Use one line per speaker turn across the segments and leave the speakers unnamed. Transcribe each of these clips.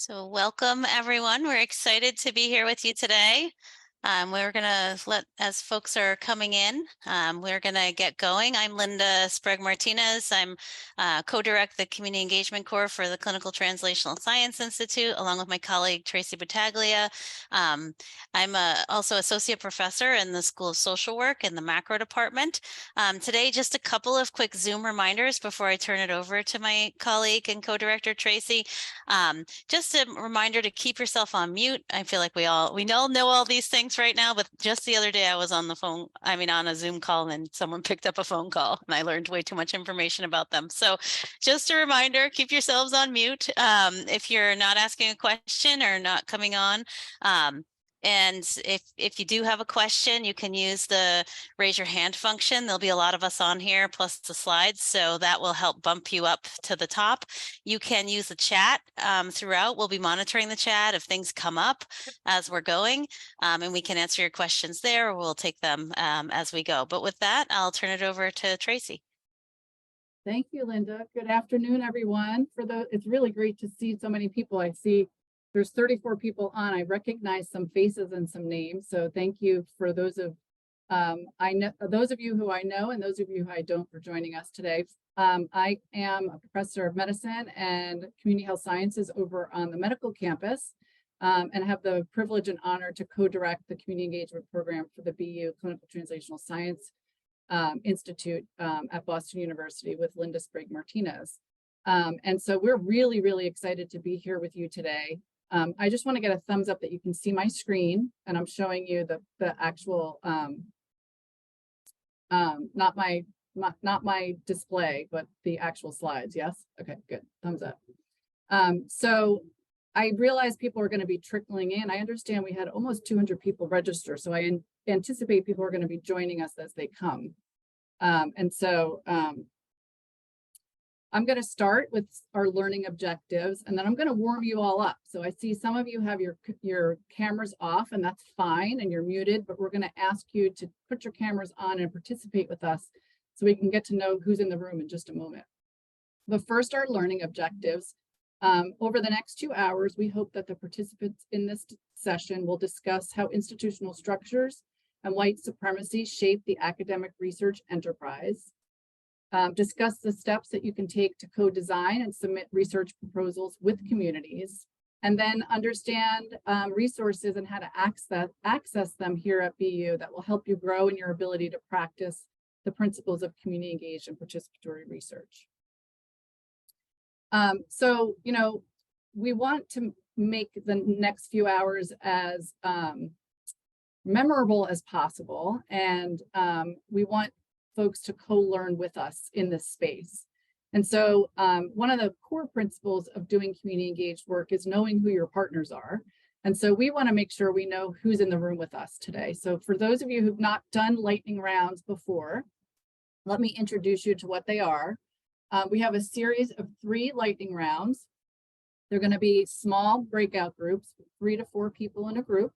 So welcome, everyone. We're excited to be here with you today. We're going to as folks are coming in, we're going to get going. I'm Linda Sprague Martinez. I'm co-direct the Community Engagement Core for the Clinical Translational Science Institute, along with my colleague, Tracy Battaglia. I'm also associate professor in the School of Social Work in the macro department. Today, just a couple of quick Zoom reminders before I turn it over to my colleague and co-director, Tracy. Just a reminder to keep yourself on mute. I feel like we all know all these things right now, but just the other day I was on a Zoom call, and someone picked up a phone call and I learned way too much information about them. So just a reminder, keep yourselves on mute if you're not asking a question or not coming on. And if you do have a question, you can use the raise your hand function. There'll be a lot of us on here, plus the slides, so that will help bump you up to the top. You can use the chat throughout. We'll be monitoring the chat if things come up as we're going, and we can answer your questions there, or we'll take them as we go. But with that, I'll turn it over to Tracy.
Thank you, Linda. Good afternoon, everyone. It's really great to see so many people. I see there's 34 people on. I recognize some faces and some names. So thank you for those of you who I know and those of you who I don't for joining us today. I am a professor of medicine and community health sciences over on the medical campus, and have the privilege and honor to co-direct the community engagement program for the BU Clinical Translational Science Institute at Boston University with Linda Sprague Martinez. And so we're really, really excited to be here with you today. I just want to get a thumbs up that you can see my screen, and I'm showing you the actual, not my display, but the actual slides. Yes. Okay, good. Thumbs up. So I realize people are going to be trickling in. I understand we had almost 200 people register, so I anticipate people are going to be joining us as they come. I'm going to start with our learning objectives, and then I'm going to warm you all up. So I see some of you have your cameras off, and that's fine, and you're muted, but we're going to ask you to put your cameras on and participate with us so we can get to know who's in the room in just a moment. But first, our learning objectives. Over the next 2 hours, we hope that the participants in this session will discuss how institutional structures and white supremacy shape the academic research enterprise. Discuss the steps that you can take to co-design and submit research proposals with communities, and then understand resources and how to access them here at BU that will help you grow in your ability to practice the principles of community engaged and participatory research. So, we want to make the next few hours as memorable as possible, and we want folks to co-learn with us in this space. And so one of the core principles of doing community engaged work is knowing who your partners are. And so we want to make sure we know who's in the room with us today. So for those of you who've not done lightning rounds before, let me introduce you to what they are. We have a series of 3 lightning rounds. They're going to be small breakout groups, 3 to 4 people in a group.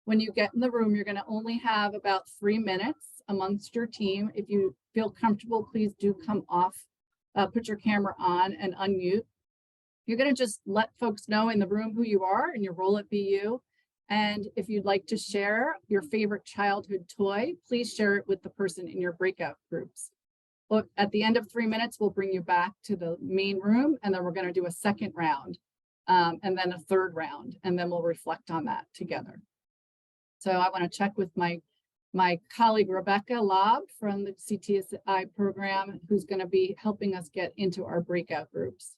When you get in the room, you're going to only have about 3 minutes amongst your team. If you feel comfortable, please do come off, put your camera on and unmute. You're going to just let folks know in the room who you are and your role at BU. And if you'd like to share your favorite childhood toy, please share it with the person in your breakout groups. Look, at the end of 3 minutes, we'll bring you back to the main room, and then we're going to do a second round, and then a third round, and then we'll reflect on that together. So I want to check with my colleague, Rebecca Lobb from the CTSI program, who's going to be helping us get into our breakout groups.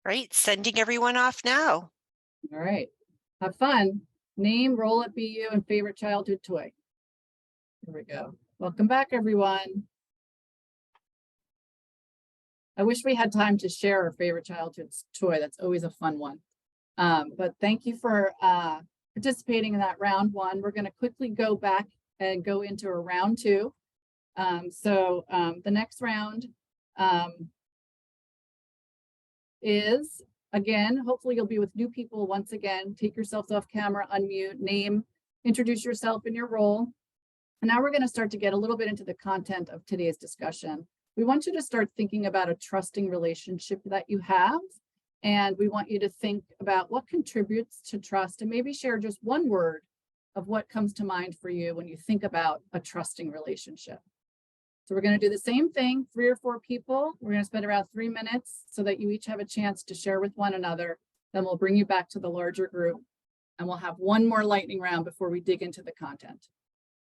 Great, sending everyone off now.
All right, have fun. Name, role at BU, and favorite childhood toy. Here we go. Welcome back, everyone. I wish we had time to share our favorite childhood toy. That's always a fun one. But thank you for participating in that round 1. We're going to quickly go back and go into a round 2. The next round is, again, hopefully you'll be with new people once again. Take yourselves off camera, unmute, name, introduce yourself and your role. And now we're going to start to get a little bit into the content of today's discussion. We want you to start thinking about a trusting relationship that you have And we want you to think about what contributes to trust and maybe share just one word of what comes to mind for you when you think about a trusting relationship. So we're going to do the same thing, 3 or 4 people. We're going to spend around 3 minutes so that you each have a chance to share with one another. Then we'll bring you back to the larger group and we'll have one more lightning round before we dig into the content.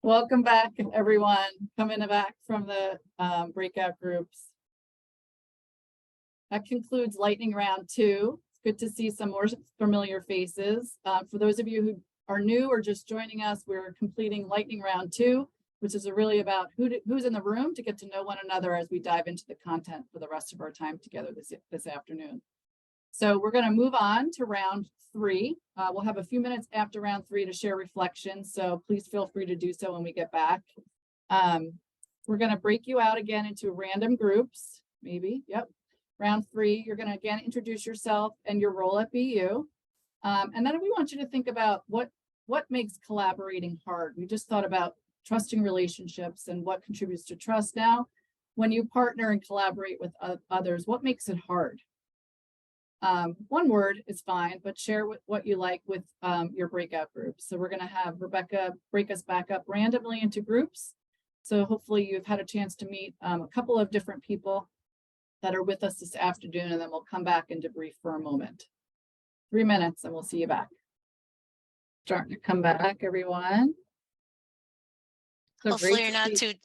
Welcome back, everyone. Coming back from the breakout groups. That concludes lightning round 2. It's good to see some more familiar faces. For those of you who are new or just joining us, we're completing lightning round 2, which is really about who's in the room to get to know one another as we dive into the content for the rest of our time together this afternoon. So we're going to move on to round 3. We'll have a few minutes after round 3 to share reflections, so please feel free to do so when we get back. We're going to break you out again into random groups, maybe. Yep. Round 3, you're going to again introduce yourself and your role at BU. And then we want you to think about what makes collaborating hard. We just thought about trusting relationships and what contributes to trust. Now, when you partner and collaborate with others, what makes it hard? One word is fine, but share what you like with your breakout groups. So we're going to have Rebecca break us back up randomly into groups. So hopefully you've had a chance to meet a couple of different people that are with us this afternoon, and then we'll come back and debrief for a moment. 3 minutes and we'll see you back. Starting to come back, everyone. So
Hopefully you're not too, I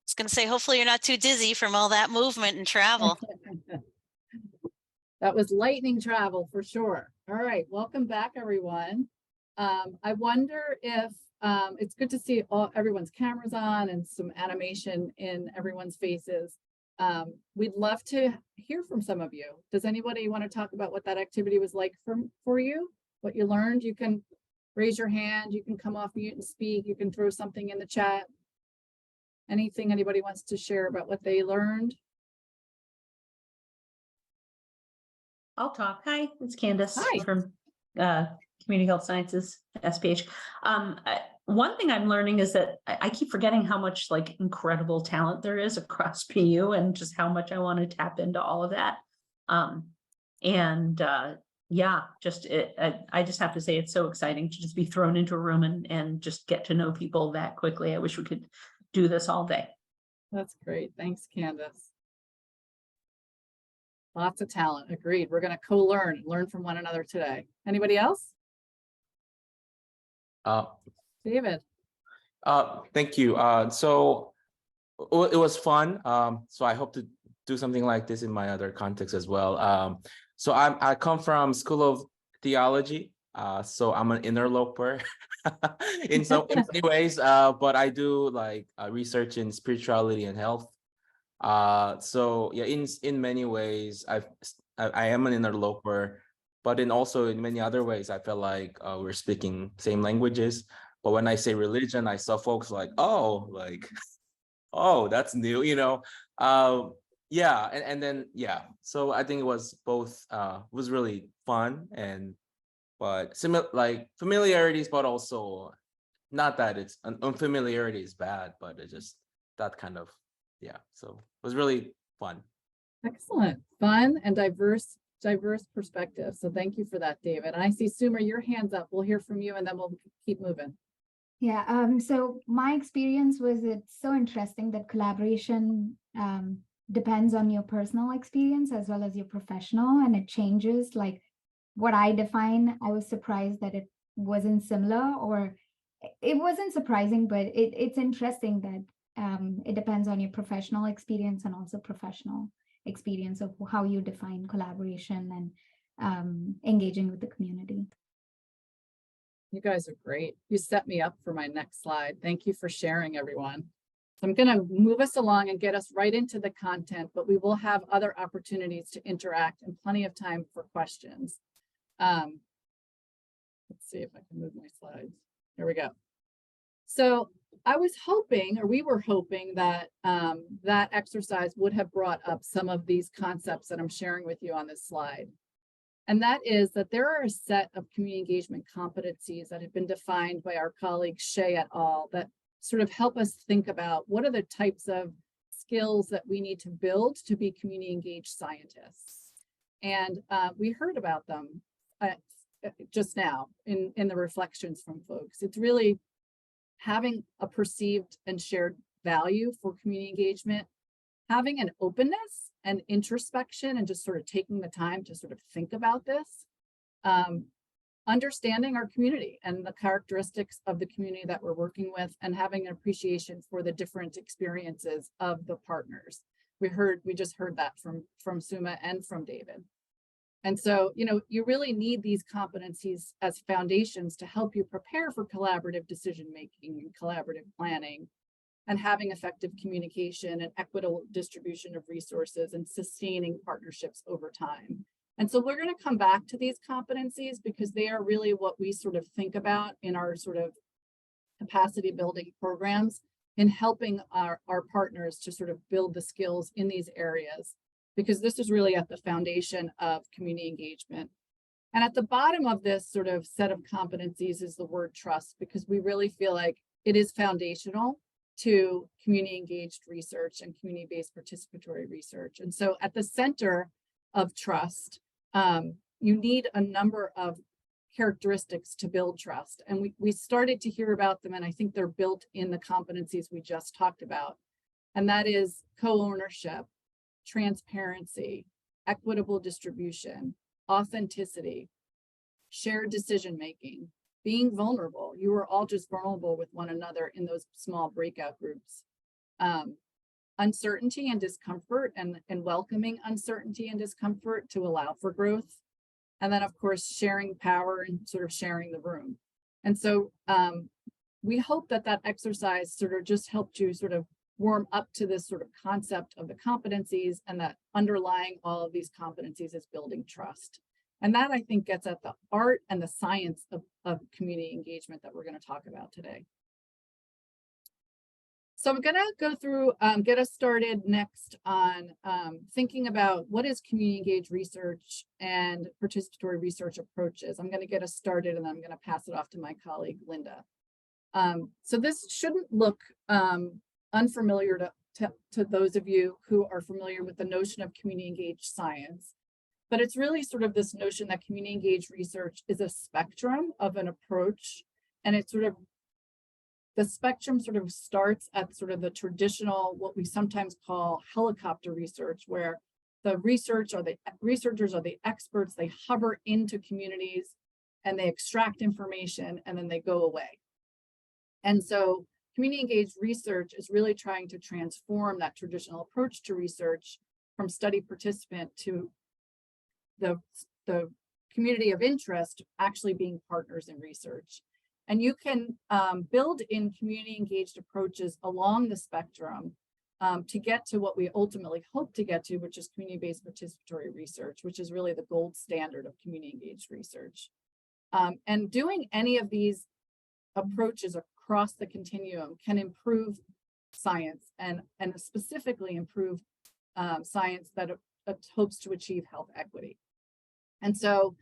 was going to say, hopefully you're not too dizzy from all that movement and travel.
That was lightning travel for sure. All right, welcome back, everyone. I wonder if it's good to see everyone's cameras on and some animation in everyone's faces. We'd love to hear from some of you. Does anybody want to talk about what that activity was like for you? What you learned? You can raise your hand, you can come off mute and speak, you can throw something in the chat. Anything anybody wants to share about what they learned?
I'll talk. Hi, it's Candace
Hi.
from Community Health Sciences, SPH. One thing I'm learning is that I keep forgetting how much like incredible talent there is across PU and just how much I want to tap into all of that. Yeah, I just have to say it's so exciting to just be thrown into a room and just get to know people that quickly. I wish we could do this all day.
That's great. Thanks, Candace. Lots of talent. Agreed. We're going to co-learn and learn from one another today. Anybody else? David.
Thank you. So it was fun. So I hope to do something like this in my other contexts as well. So I come from School of Theology. So I'm an interloper in many ways, but I do like research in spirituality and health. So yeah, in many ways, I am an interloper, but also in many other ways, I feel like we're speaking same languages. But when I say religion, I saw folks like, oh, that's new, you know. Yeah, and then yeah. So I think it was both was really fun but familiarities, but also not that it's unfamiliarity is bad, but it just that kind of. Yeah, so it was really fun.
Excellent. Fun and diverse perspective. So thank you for that, David. And I see Sumer, your hand's up. We'll hear from you and then we'll keep moving.
Yeah, so my experience was it's so interesting that collaboration depends on your personal experience as well as your professional, and it changes. Like what I define, I was surprised that it wasn't similar, or it wasn't surprising, but it's interesting that it depends on your professional experience and also professional experience of how you define collaboration and engaging with the community.
You guys are great. You set me up for my next slide. Thank you for sharing, everyone. So I'm going to move us along and get us right into the content, but we will have other opportunities to interact and plenty of time for questions. Let's see if I can move my slides. Here we go. So I was hoping, or we were hoping that that exercise would have brought up some of these concepts that I'm sharing with you on this slide. And that is that there are a set of community engagement competencies that have been defined by our colleague Shea et al. That sort of help us think about what are the types of skills that we need to build to be community engaged scientists. And we heard about them just now in the reflections from folks. It's really having a perceived and shared value for community engagement, having an openness and introspection and just sort of taking the time to sort of think about this, understanding our community and the characteristics of the community that we're working with, and having an appreciation for the different experiences of the partners. We just heard that from Suma and from David. And so, you really need these competencies as foundations to help you prepare for collaborative decision-making and collaborative planning, and having effective communication and equitable distribution of resources and sustaining partnerships over time. And so we're going to come back to these competencies because they are really what we sort of think about in our sort of capacity building programs in helping our partners to sort of build the skills in these areas, because this is really at the foundation of community engagement. And at the bottom of this sort of set of competencies is the word trust, because we really feel like it is foundational to community engaged research and community-based participatory research. And so at the center of trust, you need a number of characteristics to build trust. And we started to hear about them, and I think they're built in the competencies we just talked about. And that is co-ownership, transparency, equitable distribution, authenticity, shared decision-making, being vulnerable. You were all just vulnerable with one another in those small breakout groups. Uncertainty and discomfort, and welcoming uncertainty and discomfort to allow for growth. And then of course, sharing power and sort of sharing the room. And so we hope that that exercise sort of just helped you sort of warm up to this sort of concept of the competencies, and that underlying all of these competencies is building trust. And that, I think, gets at the art and the science of community engagement that we're going to talk about today. So I'm going to go through, get us started next on thinking about what is community engaged research and participatory research approaches. I'm going to get us started, and then I'm going to pass it off to my colleague, Linda. So this shouldn't look unfamiliar to those of you who are familiar with the notion of community engaged science. But it's really sort of this notion that community engaged research is a spectrum of an approach, and it's sort of, the spectrum sort of starts at sort of the traditional, what we sometimes call helicopter research, where the researchers are the experts, they hover into communities and they extract information and then they go away. And so community engaged research is really trying to transform that traditional approach to research from study participant to the community of interest actually being partners in research. And you can build in community engaged approaches along the spectrum to get to what we ultimately hope to get to, which is community-based participatory research, which is really the gold standard of community engaged research. And doing any of these approaches across the continuum can improve science, and specifically improve science that hopes to achieve health equity. And so,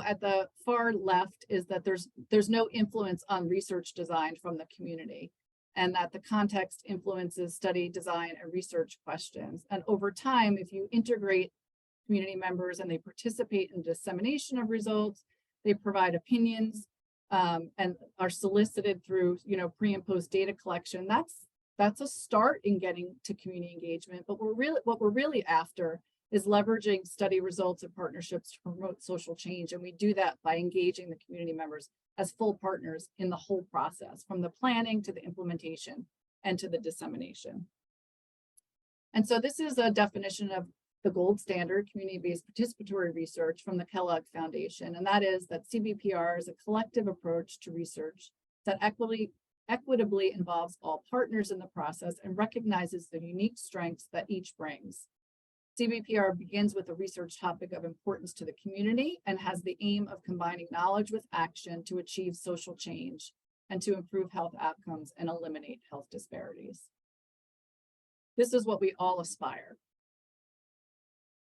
at the far left is that there's no influence on research design from the community, and that the context influences study design and research questions. And over time, if you integrate community members and they participate in dissemination of results, they provide opinions, and are solicited through, pre and post data collection, that's a start in getting to community engagement. But what we're really after is leveraging study results and partnerships to promote social change. And we do that by engaging the community members as full partners in the whole process, from the planning to the implementation and to the dissemination. And so this is a definition of the gold standard community-based participatory research from the Kellogg Foundation. And that is that CBPR is a collective approach to research that equitably involves all partners in the process and recognizes the unique strengths that each brings. CBPR begins with a research topic of importance to the community and has the aim of combining knowledge with action to achieve social change and to improve health outcomes and eliminate health disparities. This is what we all aspire.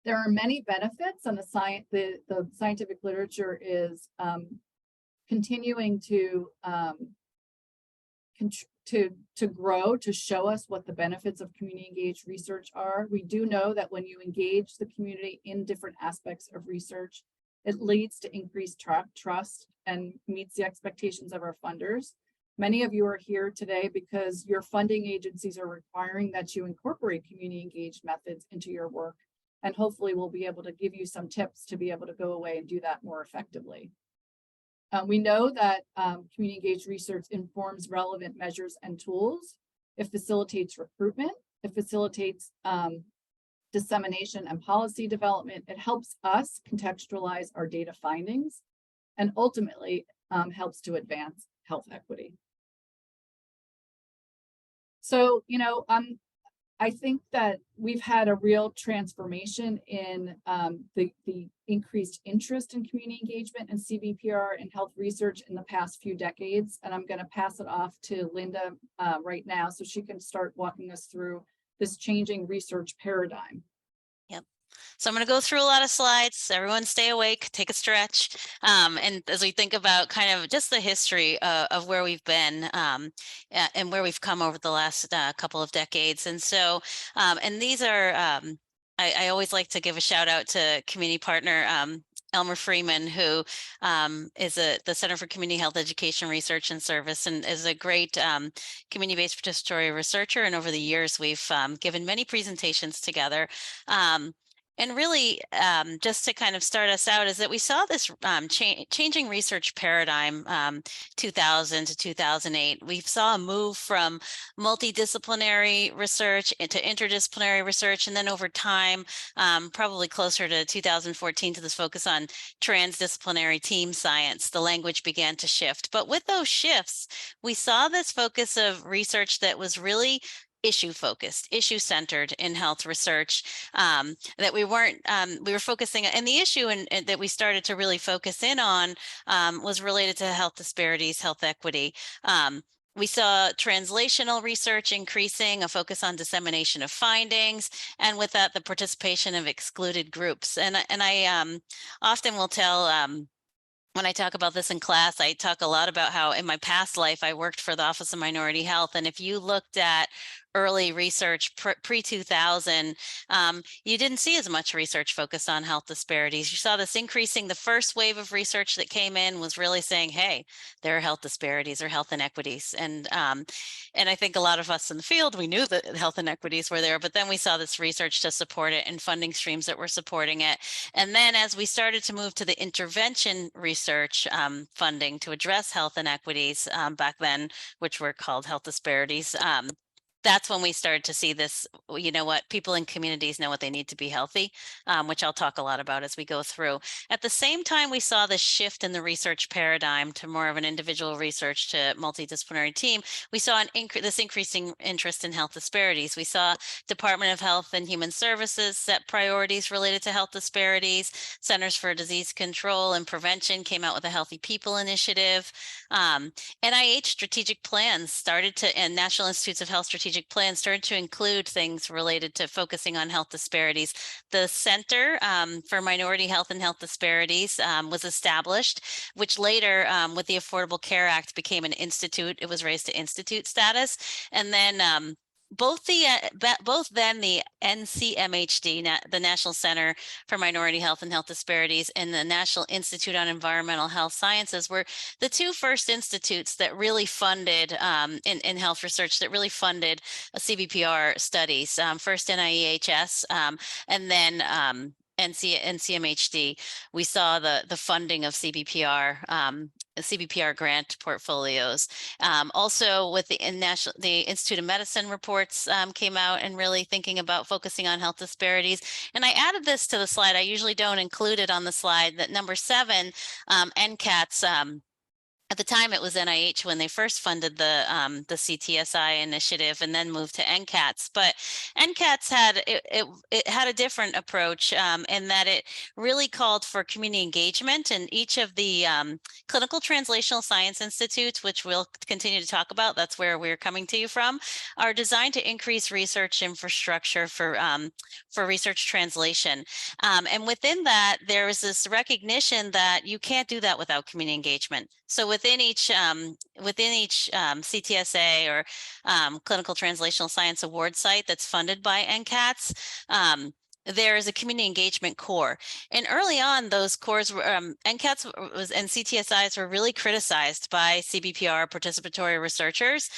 There are many benefits, and the scientific literature is continuing to to grow, to show us what the benefits of community engaged research are. We do know that when you engage the community in different aspects of research, it leads to increased trust and meets the expectations of our funders. Many of you are here today because your funding agencies are requiring that you incorporate community engaged methods into your work. And hopefully we'll be able to give you some tips to be able to go away and do that more effectively. We know that community engaged research informs relevant measures and tools. It facilitates recruitment. It facilitates dissemination and policy development. It helps us contextualize our data findings and ultimately helps to advance health equity. So, you know, I think that we've had a real transformation in the increased interest in community engagement and CBPR and health research in the past few decades. And I'm going to pass it off to Linda right now so she can start walking us through this changing research paradigm.
So I'm going to go through a lot of slides. Everyone stay awake, take a stretch. And as we think about kind of just the history of where we've been and where we've come over the last couple of decades. And so, and these are, I always like to give a shout out to community partner Elmer Freeman, who is the Center for Community Health Education Research and Service, and is a great community-based participatory researcher. And over the years, we've given many presentations together. And really, just to kind of start us out, is that we saw this changing research paradigm 2000 to 2008. We saw a move from multidisciplinary research into interdisciplinary research, and then over time, probably closer to 2014, to this focus on transdisciplinary team science, the language began to shift. But with those shifts, we saw this focus of research that was really issue focused, issue centered in health research, that we weren't, we were focusing, and the issue and that we started to really focus in on was related to health disparities, health equity. We saw translational research increasing, a focus on dissemination of findings, and with that, the participation of excluded groups. And I often will tell, when I talk about this in class, I talk a lot about how in my past life, I worked for the Office of Minority Health. And if you looked at early research pre-2000, you didn't see as much research focused on health disparities. You saw this increasing. The first wave of research that came in was really saying, hey, there are health disparities or health inequities. And I think a lot of us in the field, we knew that health inequities were there, but then we saw this research to support it and funding streams that were supporting it. And then as we started to move to the intervention research funding to address health inequities back then, which were called health disparities, that's when we started to see this, you know what, people in communities know what they need to be healthy, which I'll talk a lot about as we go through. At the same time, we saw this shift in the research paradigm to more of an individual research to multidisciplinary team. We saw this increasing interest in health disparities. We saw Department of Health and Human Services set priorities related to health disparities. Centers for Disease Control and Prevention came out with a Healthy People Initiative. NIH strategic plans started to, and National Institutes of Health strategic plans started to include things related to focusing on health disparities. The Center for Minority Health and Health Disparities was established, which later, with the Affordable Care Act, became an institute. It was raised to institute status. And then both then the NCMHD, the National Center for Minority Health and Health Disparities, and the National Institute on Environmental Health Sciences were the two first institutes that really funded in health research, that really funded CBPR studies. First NIEHS, and then NCMHD. We saw the funding of CBPR grant portfolios. Also with the Institute of Medicine reports came out and really thinking about focusing on health disparities. And I added this to the slide. I usually don't include it on the slide, that number 7, NCATS, at the time, it was NIH when they first funded the CTSI initiative and then moved to NCATS. But NCATS had it had a different approach in that it really called for community engagement, and each of the clinical translational science institutes, which we'll continue to talk about, that's where we're coming to you from, are designed to increase research infrastructure for research translation. And within that, there is this recognition that you can't do that without community engagement. So within each CTSA or Clinical Translational Science Award site that's funded by NCATS, there is a community engagement core. And early on, those cores were, NCATS and CTSIs were really criticized by CBPR participatory researchers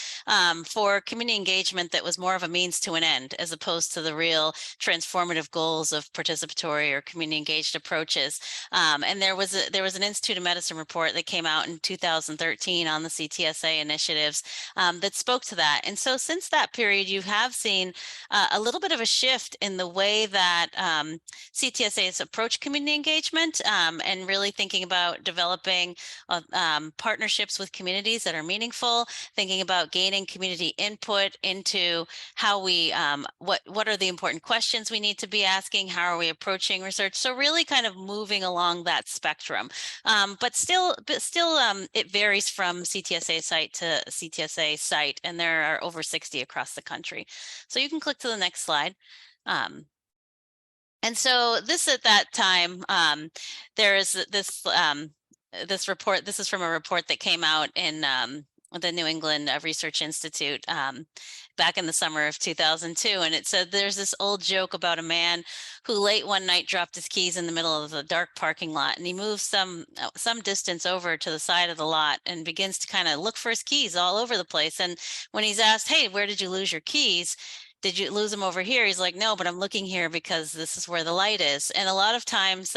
for community engagement that was more of a means to an end, as opposed to the real transformative goals of participatory or community engaged approaches. And there was an Institute of Medicine report that came out in 2013 on the CTSA initiatives that spoke to that. And so since that period, you have seen a little bit of a shift in the way that CTSAs approach community engagement and really thinking about developing partnerships with communities that are meaningful, thinking about gaining community input into how we, what are the important questions we need to be asking, how are we approaching research. So really kind of moving along that spectrum. But still, it varies from CTSA site to CTSA site, and there are over 60 across the country. So you can click to the next slide. And so this at that time, there is this report. This is from a report that came out in the New England Research Institute back in the summer of 2002. And it said there's this old joke about a man who late one night dropped his keys in the middle of a dark parking lot, and he moves some distance over to the side of the lot and begins to kind of look for his keys all over the place. And when he's asked, "Hey, where did you lose your keys? Did you lose them over here?" He's like, "No, but I'm looking here because this is where the light is." And a lot of times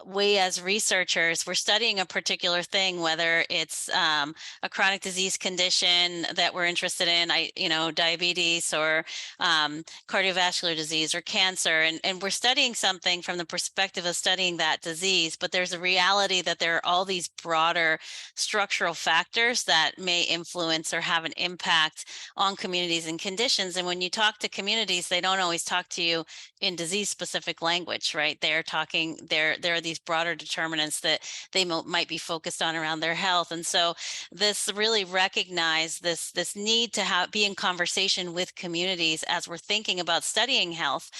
we as researchers, we're studying a particular thing, whether it's a chronic disease condition that we're interested in, diabetes or cardiovascular disease or cancer. And we're studying something from the perspective of studying that disease, but there's a reality that there are all these broader structural factors that may influence or have an impact on communities and conditions. And when you talk to communities, they don't always talk to you in disease specific language, right? They're talking, there are these broader determinants that they might be focused on around their health. And so this really recognized this need to be in conversation with communities as we're thinking about studying health,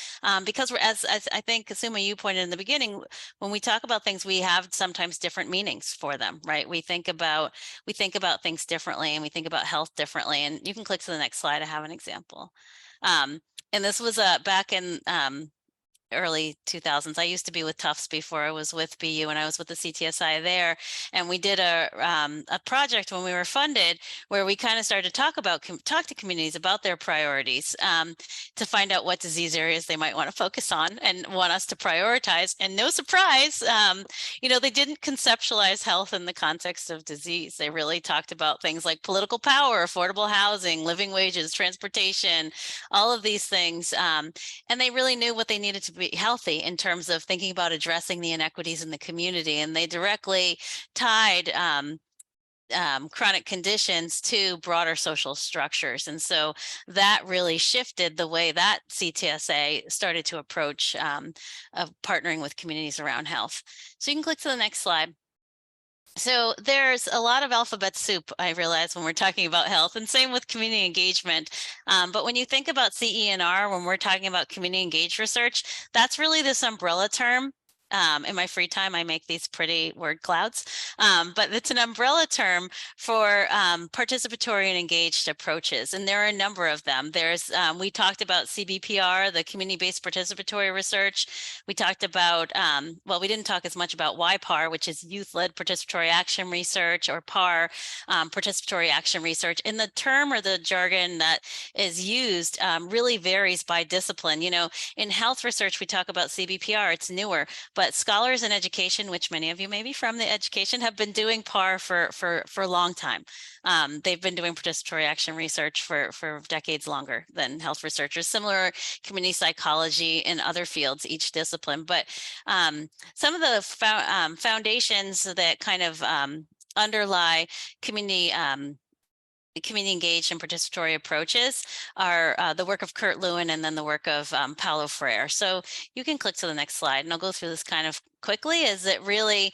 because we're, as I think, Suma, you pointed in the beginning, when we talk about things, we have sometimes different meanings for them, right? We think about things differently, and we think about health differently. And you can click to the next slide. I have an example. And this was back in early 2000s. I used to be with Tufts before I was with BU, and I was with the CTSI there. And we did a project when we were funded where we kind of started to talk to communities about their priorities to find out what disease areas they might want to focus on and want us to prioritize. And no surprise, they didn't conceptualize health in the context of disease. They really talked about things like political power, affordable housing, living wages, transportation, all of these things. And they really knew what they needed to be healthy in terms of thinking about addressing the inequities in the community. And they directly tied chronic conditions to broader social structures. And so that really shifted the way that CTSA started to approach of partnering with communities around health. So you can click to the next slide. So there's a lot of alphabet soup, I realize, when we're talking about health, and same with community engagement. But when you think about CE&R, when we're talking about community engaged research, that's really this umbrella term. In my free time, I make these pretty word clouds, but it's an umbrella term for participatory and engaged approaches. And there are a number of them. We talked about CBPR, the community-based participatory research. We talked about, we didn't talk as much about YPAR, which is youth-led participatory action research, or PAR, participatory action research. And the term or the jargon that is used really varies by discipline. In health research, we talk about CBPR, it's newer. But scholars in education, which many of you may be from the education, have been doing PAR for a long time. They've been doing participatory action research for decades longer than health researchers. Similar community psychology in other fields, each discipline. But some of the foundations that kind of underlie community engaged and participatory approaches are the work of Kurt Lewin and then the work of Paulo Freire. So you can click to the next slide, and I'll go through this kind of quickly is that really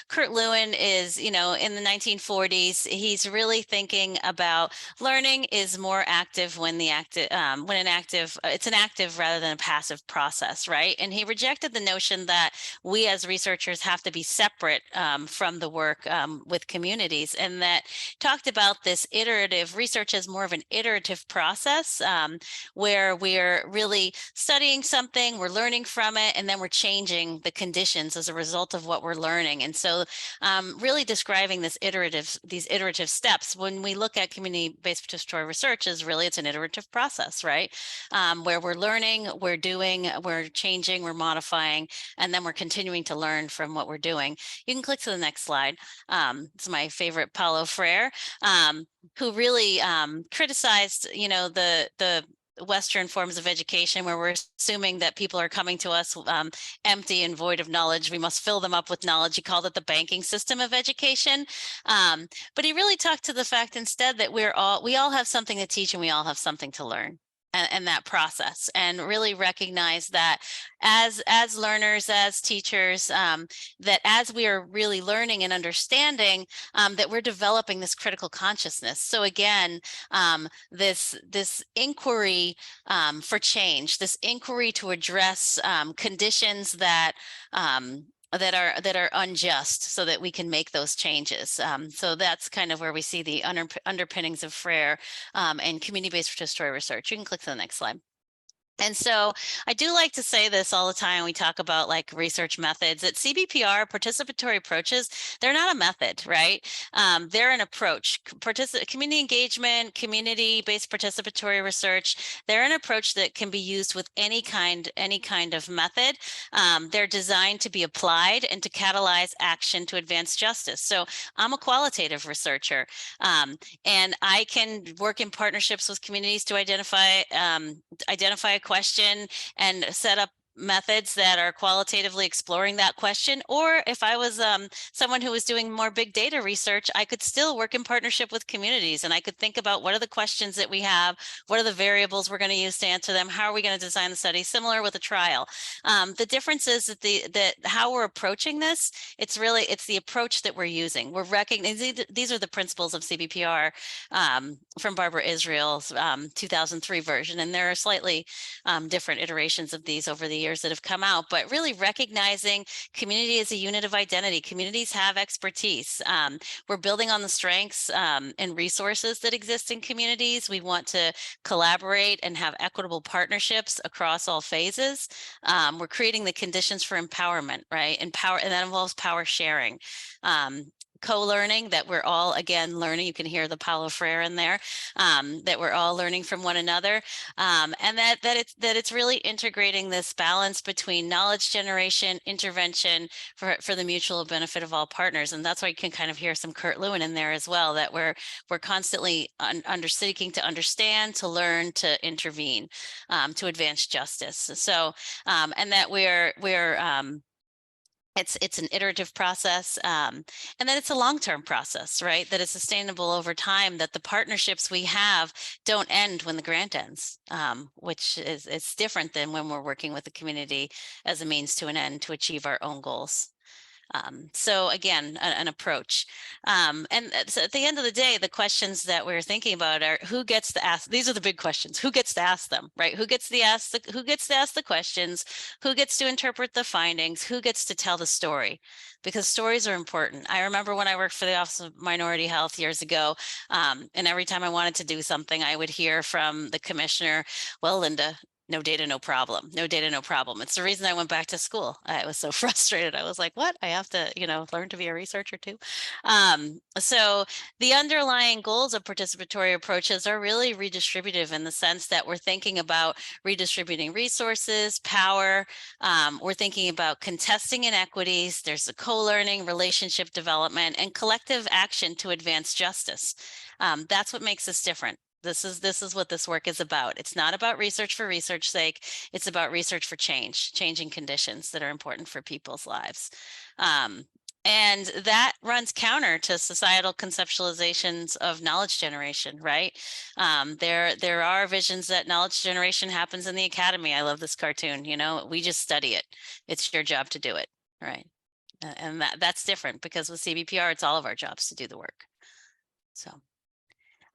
Kurt Lewin is, you know, in the 1940s, he's really thinking about learning is more active when the active, it's an active rather than a passive process, right? And he rejected the notion that we as researchers have to be separate from the work with communities, and that talked about this iterative research as more of an iterative process where we're really studying something, we're learning from it, and then we're changing the conditions as a result of what we're learning. And so really describing these iterative steps when we look at community-based participatory research is really, it's an iterative process, right? Where we're learning, we're doing, we're changing, we're modifying, and then we're continuing to learn from what we're doing. You can click to the next slide. It's my favorite, Paulo Freire, who really criticized, you know, the Western forms of education where we're assuming that people are coming to us empty and void of knowledge. We must fill them up with knowledge. He called it the banking system of education. But he really talked to the fact instead that we all have something to teach and we all have something to learn. And that process, and really recognize that as learners, as teachers, that as we are really learning and understanding, that we're developing this critical consciousness. So again, this inquiry for change, this inquiry to address conditions that are unjust, so that we can make those changes. So that's kind of where we see the underpinnings of Freire and community-based participatory research. You can click to the next slide. And so I do like to say this all the time. We talk about like research methods at CBPR, participatory approaches. They're not a method, right? They're an approach. Community engagement, community-based participatory research. They're an approach that can be used with any kind of method. They're designed to be applied and to catalyze action to advance justice. So I'm a qualitative researcher, and I can work in partnerships with communities to identify a question and set up methods that are qualitatively exploring that question. Or if I was someone who was doing more big data research, I could still work in partnership with communities, and I could think about what are the questions that we have, what are the variables we're going to use to answer them, how are we going to design the study, similar with a trial. The difference is that how we're approaching this, it's the approach that we're using. We're recognizing these are the principles of CBPR from Barbara Israel's 2003 version, and there are slightly different iterations of these over the years that have come out, but really recognizing community as a unit of identity. Communities have expertise. We're building on the strengths and resources that exist in communities. We want to collaborate and have equitable partnerships across all phases. We're creating the conditions for empowerment, right? And that involves power sharing. Co-learning, that we're all, again, learning. You can hear the Paulo Freire in there, that we're all learning from one another, and that it's really integrating this balance between knowledge generation, intervention for the mutual benefit of all partners. And that's why you can kind of hear some Kurt Lewin in there as well, that we're constantly seeking to understand, to learn, to intervene, to advance justice. So, and that it's an iterative process, and then it's a long-term process, right? That is sustainable over time, that the partnerships we have don't end when the grant ends, which it's different than when we're working with the community as a means to an end to achieve our own goals. So again, an approach. And so at the end of the day, the questions that we're thinking about are who gets to ask, these are the big questions, who gets to ask them, right? Who gets to ask the questions, who gets to interpret the findings, who gets to tell the story, because stories are important. I remember when I worked for the Office of Minority Health years ago, and every time I wanted to do something, I would hear from the commissioner, well, Linda, no data, no problem. No data, no problem. It's the reason I went back to school. I was so frustrated. I was like, what? I have to, learn to be a researcher too. So the underlying goals of participatory approaches are really redistributive in the sense that we're thinking about redistributing resources, power. We're thinking about contesting inequities. There's a co-learning, relationship development, and collective action to advance justice. That's what makes us different. This is what this work is about. It's not about research for research sake. It's about research for changing conditions that are important for people's lives. And that runs counter to societal conceptualizations of knowledge generation, right? There are visions that knowledge generation happens in the academy. I love this cartoon, we just study it. It's your job to do it. right? And that's different because with CBPR, it's all of our jobs to do the work. So.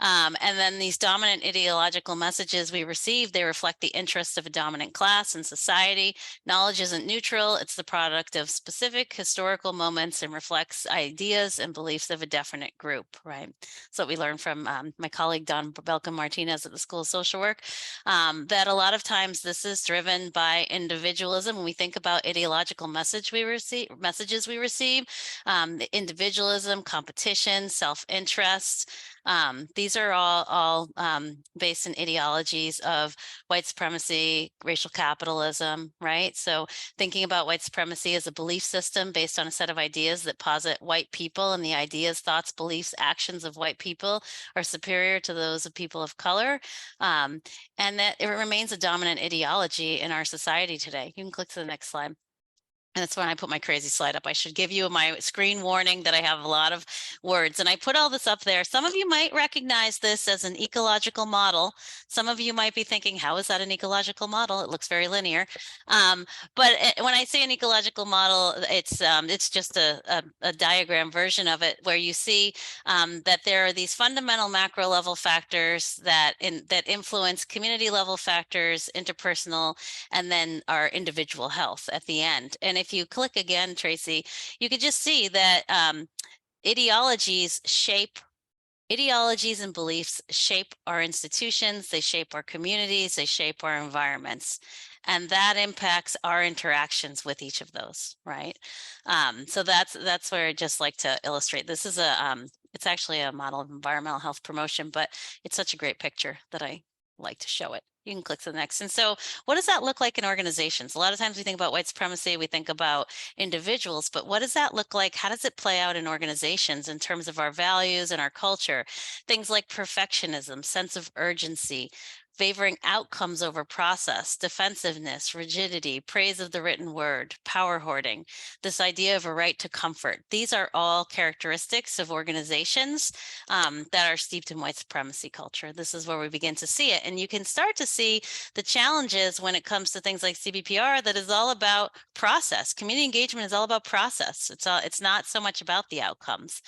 And then these dominant ideological messages we receive, they reflect the interests of a dominant class in society. Knowledge isn't neutral. It's the product of specific historical moments and reflects ideas and beliefs of a definite group, right? So we learned from my colleague, Sprague Martinez at the School of Social Work, that a lot of times this is driven by individualism. When we think about ideological messages we receive, the individualism, competition, self-interest, these are all based in ideologies of white supremacy, racial capitalism, right? So thinking about white supremacy as a belief system based on a set of ideas that posit white people and the ideas, thoughts, beliefs, actions of white people are superior to those of people of color, and that it remains a dominant ideology in our society today. You can click to the next slide. And that's when I put my crazy slide up. I should give you my screen warning that I have a lot of words. And I put all this up there. Some of you might recognize this as an ecological model. Some of you might be thinking, how is that an ecological model? It looks very linear. But when I say an ecological model, it's just a diagram version of it where you see that there are these fundamental macro level factors that influence community level factors, interpersonal, and then our individual health at the end. And if you click again, Tracy, you could just see that ideologies and beliefs shape our institutions, they shape our communities, they shape our environments. And that impacts our interactions with each of those, right? So that's where I just like to illustrate. This is it's actually a model of environmental health promotion, but it's such a great picture that I like to show it. You can click to the next. And so what does that look like in organizations? A lot of times we think about white supremacy, we think about individuals, but what does that look like? How does it play out in organizations in terms of our values and our culture? Things like perfectionism, sense of urgency, favoring outcomes over process, defensiveness, rigidity, praise of the written word, power hoarding, this idea of a right to comfort. These are all characteristics of organizations that are steeped in white supremacy culture. This is where we begin to see it. And you can start to see the challenges when it comes to things like CBPR that is all about process. Community engagement is all about process. It's not so much about the outcomes.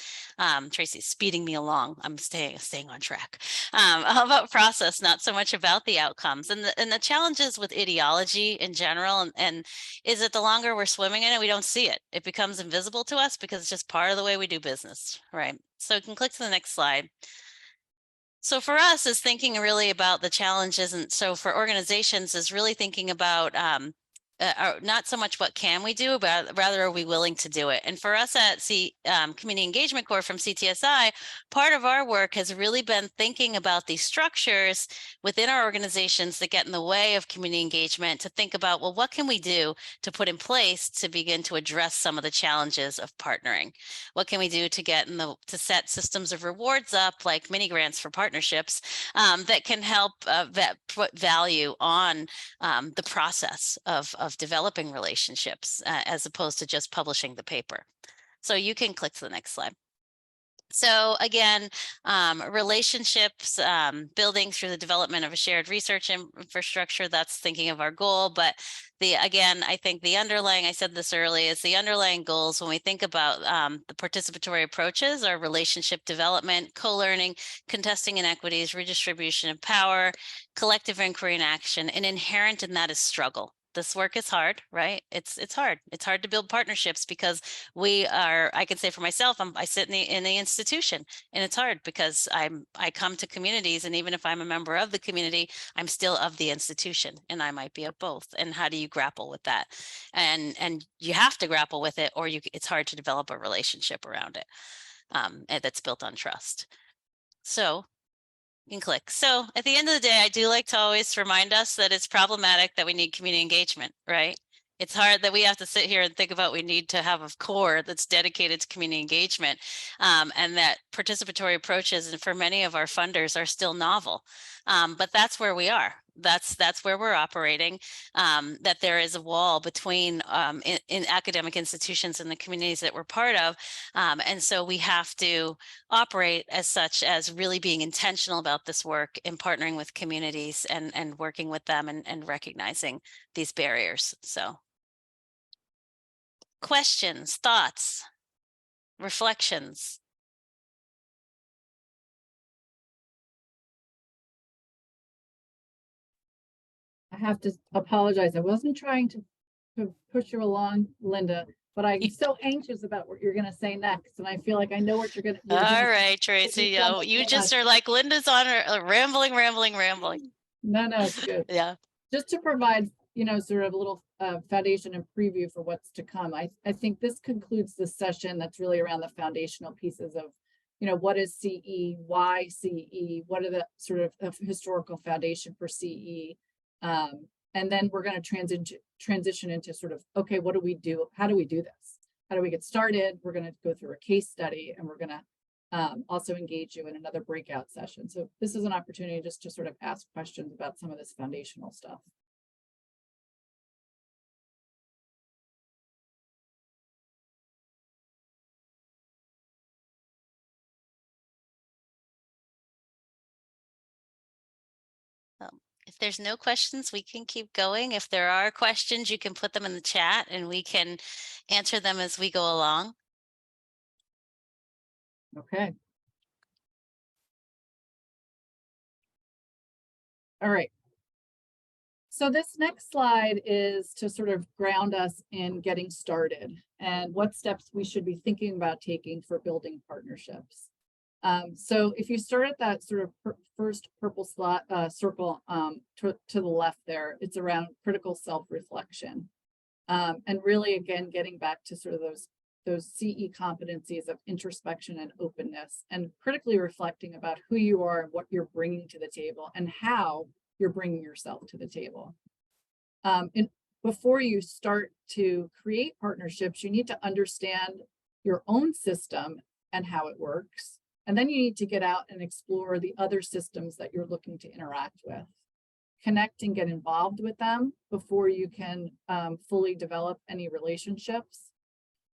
Tracy's speeding me along. I'm staying on track. All about process, not so much about the outcomes. And the challenges with ideology in general and is that the longer we're swimming in it, we don't see it. It becomes invisible to us because it's just part of the way we do business, right? So you can click to the next slide. So for us is thinking really about the challenges. And so for organizations is really thinking about not so much what can we do, but rather are we willing to do it? And for us at Community Engagement Corps from CTSI, part of our work has really been thinking about these structures within our organizations that get in the way of community engagement, to think about, well, what can we do to put in place to begin to address some of the challenges of partnering? What can we do to set systems of rewards up, like mini grants for partnerships, that can help that put value on the process of developing relationships as opposed to just publishing the paper. So you can click to the next slide. So again, relationships, building through the development of a shared research infrastructure, that's thinking of our goal. But again, I think the underlying, I said this earlier, is the underlying goals when we think about the participatory approaches are relationship development, co-learning, contesting inequities, redistribution of power, collective inquiry and action, and inherent in that is struggle. This work is hard, right? It's hard. It's hard to build partnerships because I can say for myself, I sit in the institution, and it's hard because I come to communities, and even if I'm a member of the community, I'm still of the institution, and I might be of both. And how do you grapple with that? And you have to grapple with it, or it's hard to develop a relationship around it that's built on trust. So you can click. So at the end of the day, I do like to always remind us that it's problematic that we need community engagement, right? It's hard that we have to sit here and think about we need to have a core that's dedicated to community engagement, and that participatory approaches and for many of our funders are still novel. But that's where we are. That's where we're operating, that there is a wall between in academic institutions and the communities that we're part of. And so we have to operate as such as really being intentional about this work in partnering with communities and working with them and recognizing these barriers. So questions, thoughts, reflections?
I have to apologize. I wasn't trying to push you along, Linda, but I'm so anxious about what you're going to say next. And I feel like I know what you're going to.
All right, Tracy, you just are like Linda's on her rambling.
No, it's good.
Yeah.
Just to provide, sort of a little foundation and preview for what's to come. I think this concludes the session that's really around the foundational pieces of, what is CE, why CE, what are the sort of historical foundation for CE. And then we're going to transition into sort of, okay, what do we do? How do we do this? How do we get started? We're going to go through a case study, and we're going to also engage you in another breakout session. So this is an opportunity just to sort of ask questions about some of this foundational stuff.
If there's no questions, we can keep going. If there are questions, you can put them in the chat and we can answer them as we go along.
Okay. All right. So this next slide is to sort of ground us in getting started and what steps we should be thinking about taking for building partnerships. So if you start at that sort of first purple slot, circle to the left there, it's around critical self-reflection. And really, again, getting back to sort of those CE competencies of introspection and openness, and critically reflecting about who you are and what you're bringing to the table and how you're bringing yourself to the table. And before you start to create partnerships, you need to understand your own system and how it works. And then you need to get out and explore the other systems that you're looking to interact with. Connect and get involved with them before you can fully develop any relationships.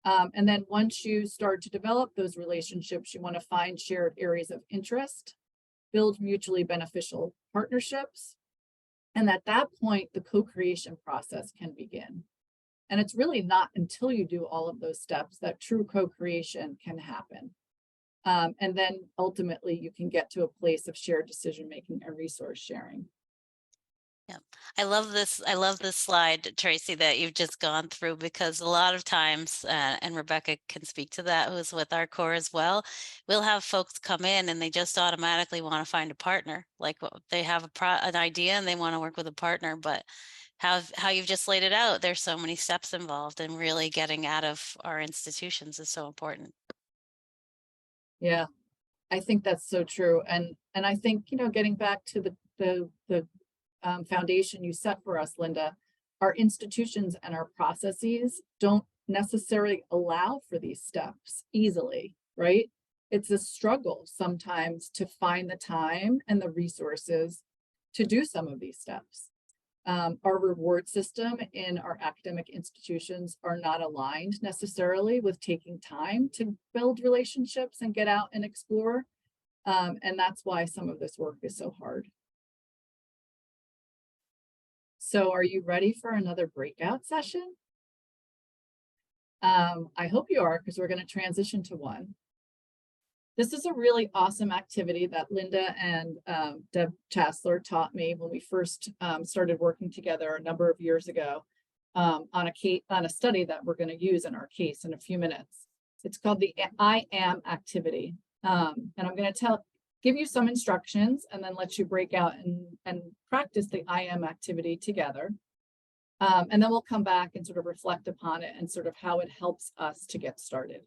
And then once you start to develop those relationships, you want to find shared areas of interest, build mutually beneficial partnerships. And at that point, the co-creation process can begin. And it's really not until you do all of those steps that true co-creation can happen. And then ultimately you can get to a place of shared decision-making and resource sharing.
Yeah, I love this slide, Tracy, that you've just gone through, because a lot of times, and Rebecca can speak to that, who's with our core as well, we'll have folks come in and they just automatically want to find a partner. Like they have an idea and they want to work with a partner, but how you've just laid it out, there's so many steps involved, and really getting out of our institutions is so important.
Yeah, I think that's so true. And I think, getting back to the foundation you set for us, Linda, our institutions and our processes don't necessarily allow for these steps easily, right? It's a struggle sometimes to find the time and the resources to do some of these steps. Our reward system in our academic institutions are not aligned necessarily with taking time to build relationships and get out and explore. And that's why some of this work is so hard. So are you ready for another breakout session? I hope you are, because we're going to transition to one. This is a really awesome activity that Linda and Deb Chassler taught me when we first started working together a number of years ago on a study that we're going to use in our case in a few minutes. It's called the I am activity. And I'm going to give you some instructions and then let you break out and practice the I am activity together. And then we'll come back and sort of reflect upon it and sort of how it helps us to get started.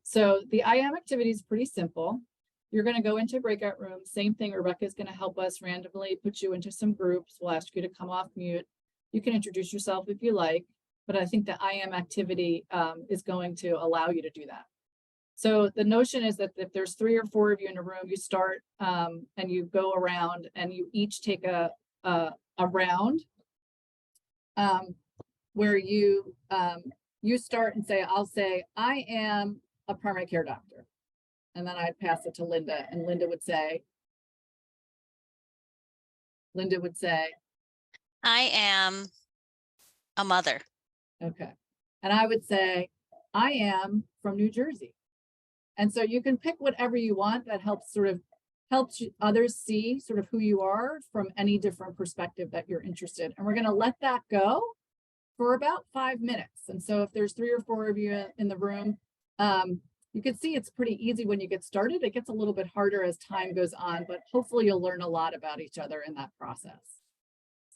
So the I am activity is pretty simple. You're going to go into a breakout room. Same thing, Rebecca is going to help us randomly put you into some groups. We'll ask you to come off mute. You can introduce yourself if you like, but I think the I am activity is going to allow you to do that. So the notion is that if there's 3 or 4 of you in a room, you start and you go around and you each take a round where you start and say, I'll say, I am a primary care doctor. And then I'd pass it to Linda, and Linda would say,
I am a mother.
okay. And I would say, I am from New Jersey. And so you can pick whatever you want that helps others see sort of who you are from any different perspective that you're interested. And we're going to let that go for about 5 minutes. And so if there's 3 or 4 of you in the room, you can see it's pretty easy when you get started. It gets a little bit harder as time goes on, but hopefully you'll learn a lot about each other in that process.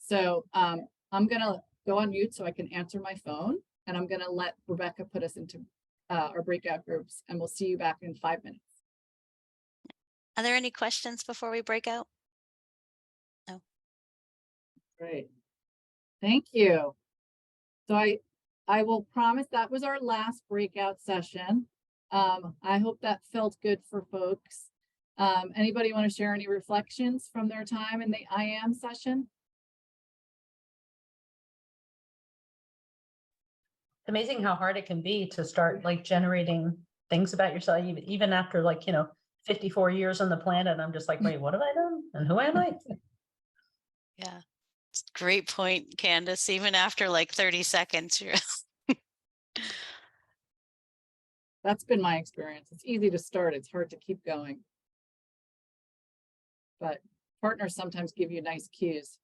So I'm going to go on mute so I can answer my phone, and I'm going to let Rebecca put us into our breakout groups, and we'll see you back in 5 minutes.
Are there any questions before we break out? No.
Great. Thank you. So I will promise that was our last breakout session. I hope that felt good for folks. Anybody want to share any reflections from their time in the I Am session?
Amazing how hard it can be to start like generating things about yourself, even after 54 years on the planet. I'm just like, wait, what have I done? And who am I?
Yeah. Great point, Candace. Even after like 30 seconds,
That's been my experience. It's easy to start. It's hard to keep going. But partners sometimes give you nice cues.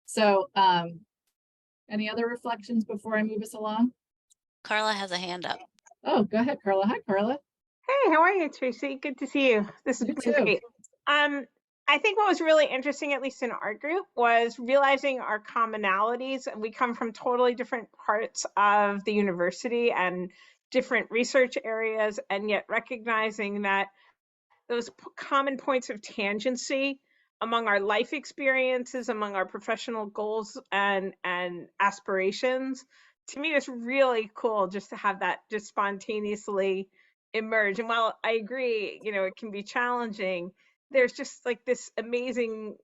So any other reflections before I move us along?
Carla has a hand up.
Oh, go ahead, Carla. Hi, Carla.
Hey, how are you, Tracy? Good to see you. This is
You
pretty
too.
great. I think what was really interesting, at least in our group, was realizing our commonalities. We come from totally different parts of the university and different research areas, and yet recognizing that those common points of tangency among our life experiences, among our professional goals and aspirations, to me, it's really cool just to have that just spontaneously emerge. And while I agree, it can be challenging, there's just like this amazing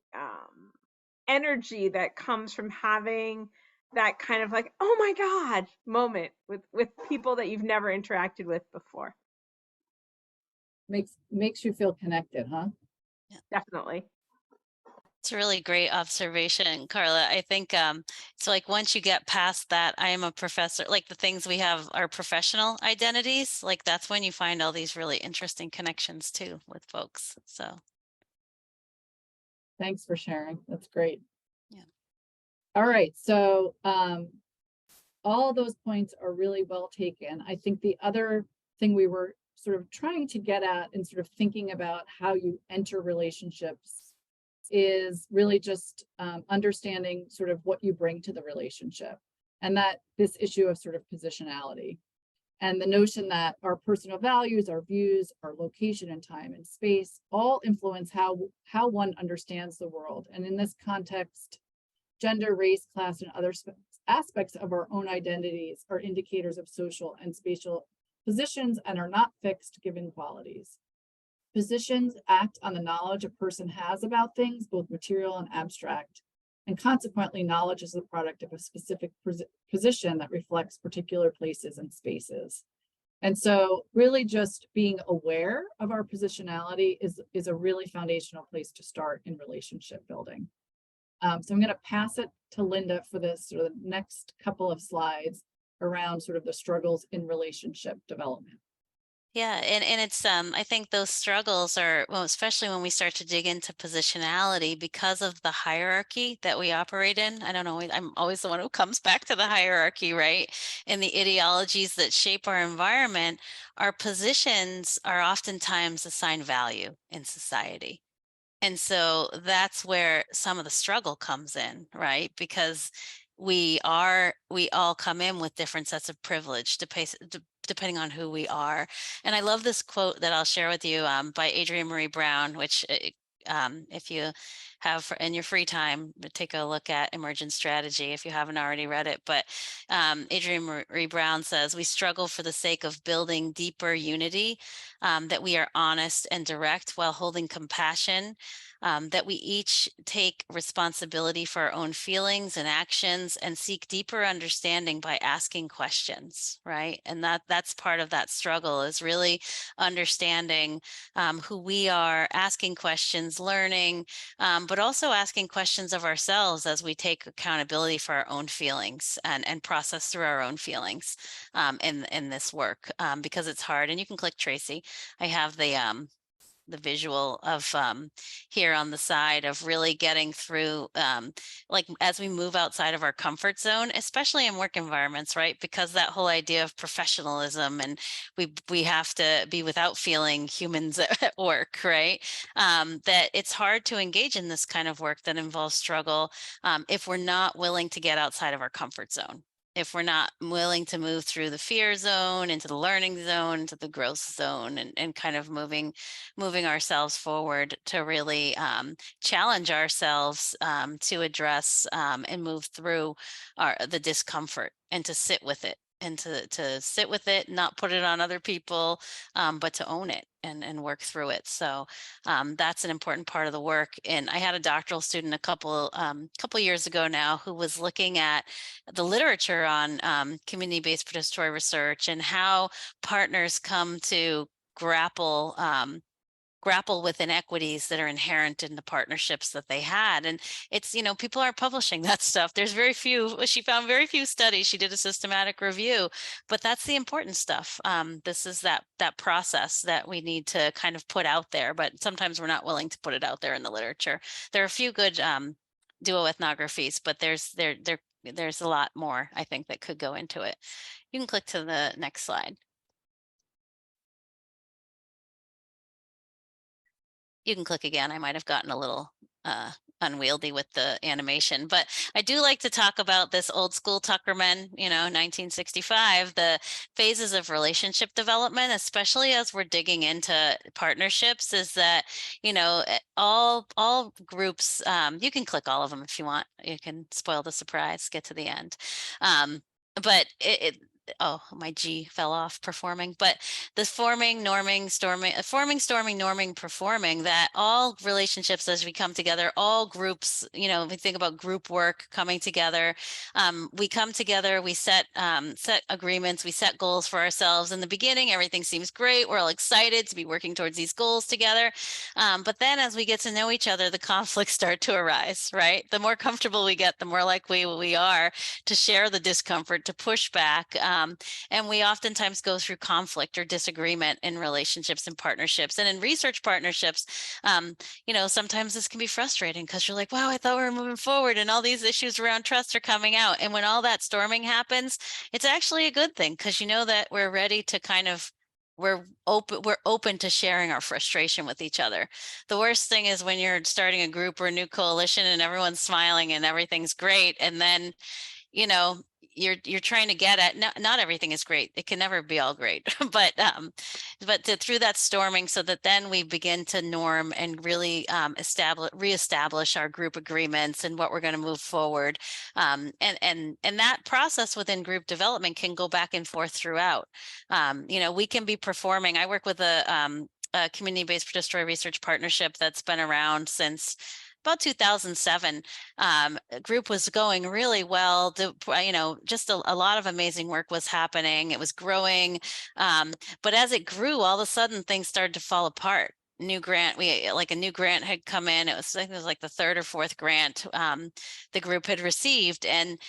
energy that comes from having that kind of like, oh my God moment with people that you've never interacted with before.
Makes you feel connected, huh?
Yeah.
Definitely.
It's a really great observation, Carla. I think it's like once you get past that, I am a professor, like the things we have are professional identities, like that's when you find all these really interesting connections too with folks. So
Thanks for sharing. That's great.
Yeah.
All right. So all those points are really well taken. I think the other thing we were sort of trying to get at and sort of thinking about how you enter relationships is really just understanding sort of what you bring to the relationship, and that this issue of sort of positionality and the notion that our personal values, our views, our location and time and space all influence how one understands the world. And in this context, gender, race, class, and other aspects of our own identities are indicators of social and spatial positions and are not fixed given qualities. Positions act on the knowledge a person has about things, both material and abstract, and consequently, knowledge is the product of a specific position that reflects particular places and spaces. And so really just being aware of our positionality is a really foundational place to start in relationship building. So I'm going to pass it to Linda for this sort of next couple of slides around sort of the struggles in relationship development.
yeah, and it's I think those struggles are, well, especially when we start to dig into positionality because of the hierarchy that we operate in. I don't know, I'm always the one who comes back to the hierarchy, right? And the ideologies that shape our environment, our positions are oftentimes assigned value in society. And so that's where some of the struggle comes in, right? Because we all come in with different sets of privilege depending on who we are. And I love this quote that I'll share with you by Adrienne Maree Brown, which if you have in your free time, take a look at Emergent Strategy if you haven't already read it. But Adrienne Maree Brown says, we struggle for the sake of building deeper unity, that we are honest and direct while holding compassion, that we each take responsibility for our own feelings and actions and seek deeper understanding by asking questions, right? And that's part of that struggle, is really understanding who we are, asking questions, learning, but also asking questions of ourselves as we take accountability for our own feelings and process through our own feelings in this work, because it's hard. And you can click Tracy. I have the visual of here on the side of really getting through like as we move outside of our comfort zone, especially in work environments, right? Because that whole idea of professionalism and we have to be without feeling humans at work, right? That it's hard to engage in this kind of work that involves struggle if we're not willing to get outside of our comfort zone, if we're not willing to move through the fear zone into the learning zone, into the growth zone, and kind of moving ourselves forward to really challenge ourselves to address and move through the discomfort and to sit with it, and to sit with it, not put it on other people, but to own it and work through it. So that's an important part of the work. And I had a doctoral student a couple years ago now who was looking at the literature on community-based participatory research and how partners come to grapple with inequities that are inherent in the partnerships that they had. And it's, people aren't publishing that stuff. There's very few, she found very few studies. She did a systematic review, but that's the important stuff. This is that process that we need to kind of put out there, but sometimes we're not willing to put it out there in the literature. There are a few good duoethnographies, but there's a lot more, I think, that could go into it. You can click to the next slide. You can click again. I might have gotten a little unwieldy with the animation, but I do like to talk about this old school Tuckerman, 1965, the phases of relationship development, especially as we're digging into partnerships, is that, all groups, you can click all of them if you want. You can spoil the surprise, get to the end. But oh, my G fell off, performing, but the forming, norming, norming, performing, that all relationships as we come together, all groups, if we think about group work coming together, we come together, we set agreements, we set goals for ourselves. In the beginning, everything seems great. We're all excited to be working towards these goals together. But then as we get to know each other, the conflicts start to arise, right? The more comfortable we get, the more likely we are to share the discomfort, to push back. And we oftentimes go through conflict or disagreement in relationships and partnerships. And in research partnerships, sometimes this can be frustrating because you're like, wow, I thought we were moving forward and all these issues around trust are coming out. And when all that storming happens, it's actually a good thing because you know that we're ready to kind of we're open to sharing our frustration with each other. The worst thing is when you're starting a group or a new coalition and everyone's smiling and everything's great, and then you're trying to get at not everything is great. It can never be all great, but through that storming, so that then we begin to norm and really reestablish our group agreements and what we're going to move forward. And that process within group development can go back and forth throughout. We can be performing. I work with a community-based participatory research partnership that's been around since about 2007. Group was going really well. Just a lot of amazing work was happening. It was growing. But as it grew, all of a sudden things started to fall apart. A new grant had come in. I think it was like the third or fourth grant the group had received. And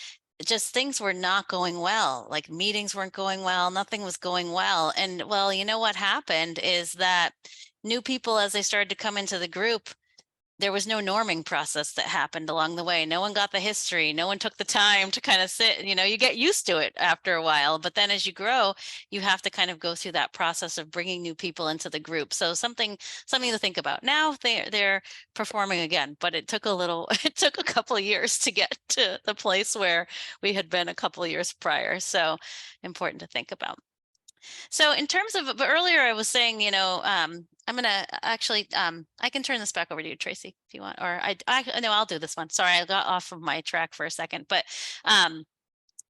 just things were not going well. Like meetings weren't going well. Nothing was going well. And well, what happened is that new people, as they started to come into the group, there was no norming process that happened along the way. No one got the history. No one took the time to kind of sit, you get used to it after a while, but then as you grow, you have to kind of go through that process of bringing new people into the group. So something to think about. Now they're performing again, but it took a couple of years to get to the place where we had been a couple of years prior. So important to think about. So in terms of, but earlier I was saying, I'm going to actually, I can turn this back over to you, Tracy, if you want, or no, I'll do this one. Sorry, I got off of my track for a second, but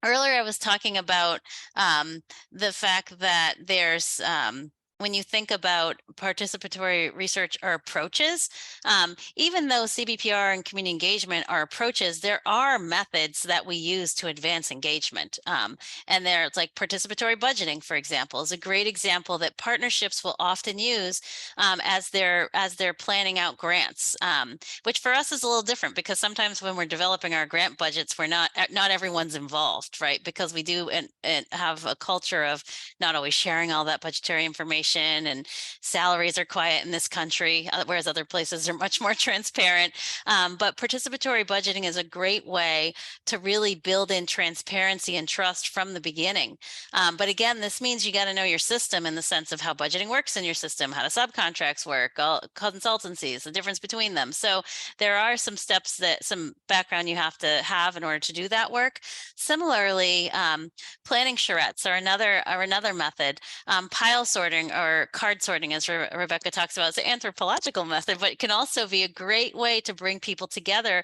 earlier I was talking about the fact that there's when you think about participatory research or approaches, even though CBPR and community engagement are approaches, there are methods that we use to advance engagement. And there's like participatory budgeting, for example, is a great example that partnerships will often use as they're planning out grants, which for us is a little different because sometimes when we're developing our grant budgets, we're not everyone's involved, right? Because we do and have a culture of not always sharing all that budgetary information, and salaries are quiet in this country, whereas other places are much more transparent. But participatory budgeting is a great way to really build in transparency and trust from the beginning. But again, this means you got to know your system in the sense of how budgeting works in your system, how do subcontracts work, consultancies, the difference between them. So there are some steps some background you have to have in order to do that work. Similarly, planning charrettes are another method. Pile sorting or card sorting, as Rebecca talks about, is an anthropological method, but it can also be a great way to bring people together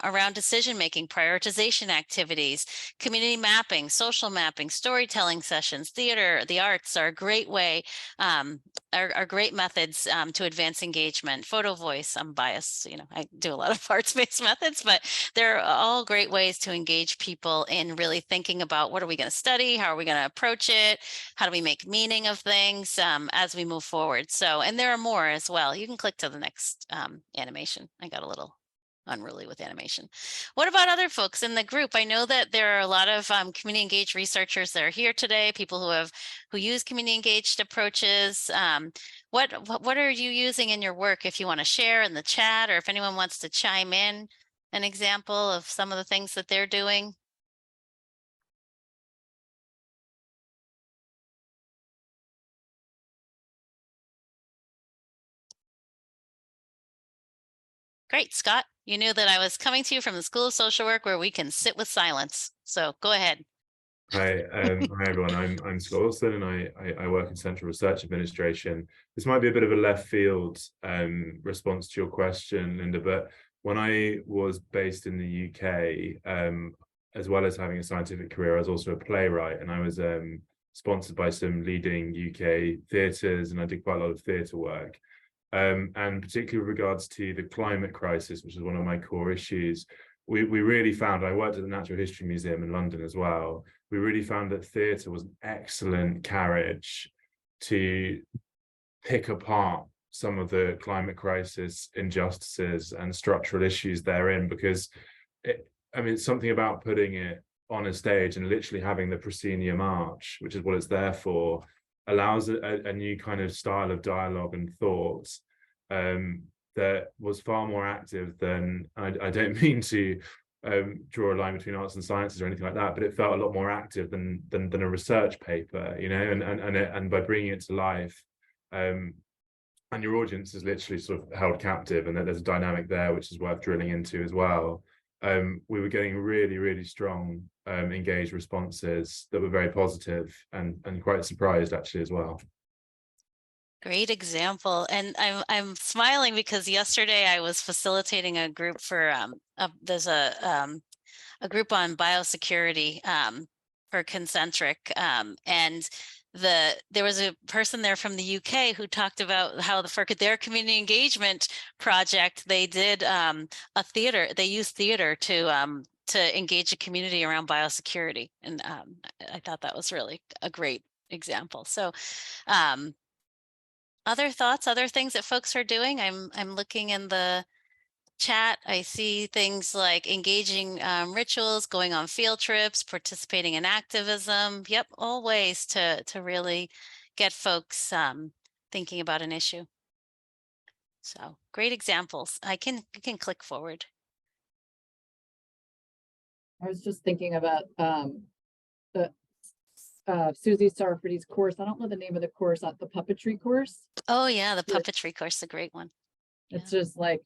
around decision-making, prioritization activities, community mapping, social mapping, storytelling sessions, theater, the arts are a great way, are great methods to advance engagement. Photo voice, I'm biased, I do a lot of arts-based methods, but they're all great ways to engage people in really thinking about what are we going to study, how are we going to approach it, how do we make meaning of things as we move forward. So, and there are more as well. You can click to the next animation. I got a little unruly with animation. What about other folks in the group? I know that there are a lot of community engaged researchers that are here today, people who use community engaged approaches. What are you using in your work? If you want to share in the chat, or if anyone wants to chime in an example of some of the things that they're doing. Great, Scott. You knew that I was coming to you from the School of Social Work, where we can sit with silence. So go ahead.
Hi, hi everyone. I'm Scott Wilson, and I work in Central Research Administration. This might be a bit of a left field response to your question, Linda, but when I was based in the UK, as well as having a scientific career, I was also a playwright, and I was sponsored by some leading UK theatres, and I did quite a lot of theatre work. And particularly with regards to the climate crisis, which is one of my core issues, we really found, I worked at the Natural History Museum in London as well, we really found that theatre was an excellent carriage to pick apart some of the climate crisis injustices and structural issues therein, because it's something about putting it on a stage and literally having the proscenium arch, which is what it's there for, allows a new kind of style of dialogue and thought that was far more active than, I don't mean to draw a line between arts and sciences or anything like that, but it felt a lot more active than a research paper, and by bringing it to life, and your audience is literally sort of held captive, and that there's a dynamic there which is worth drilling into as well. We were getting really, really strong engaged responses that were very positive, and quite surprised actually as well.
Great example. And I'm smiling because yesterday I was facilitating a group for there's a group on biosecurity for Concentric, and there was a person there from the UK who talked about how for their community engagement project, they did they used theater to engage the community around biosecurity, and I thought that was really a great example. So other thoughts, other things that folks are doing? I'm looking in the chat. I see things like engaging rituals, going on field trips, participating in activism. Yep, all ways to really get folks thinking about an issue. So great examples. You can click forward.
I was just thinking about Susie Sarfati's course. I don't know the name of the course, the puppetry course.
Oh yeah, the puppetry course, a great one.
It's just like,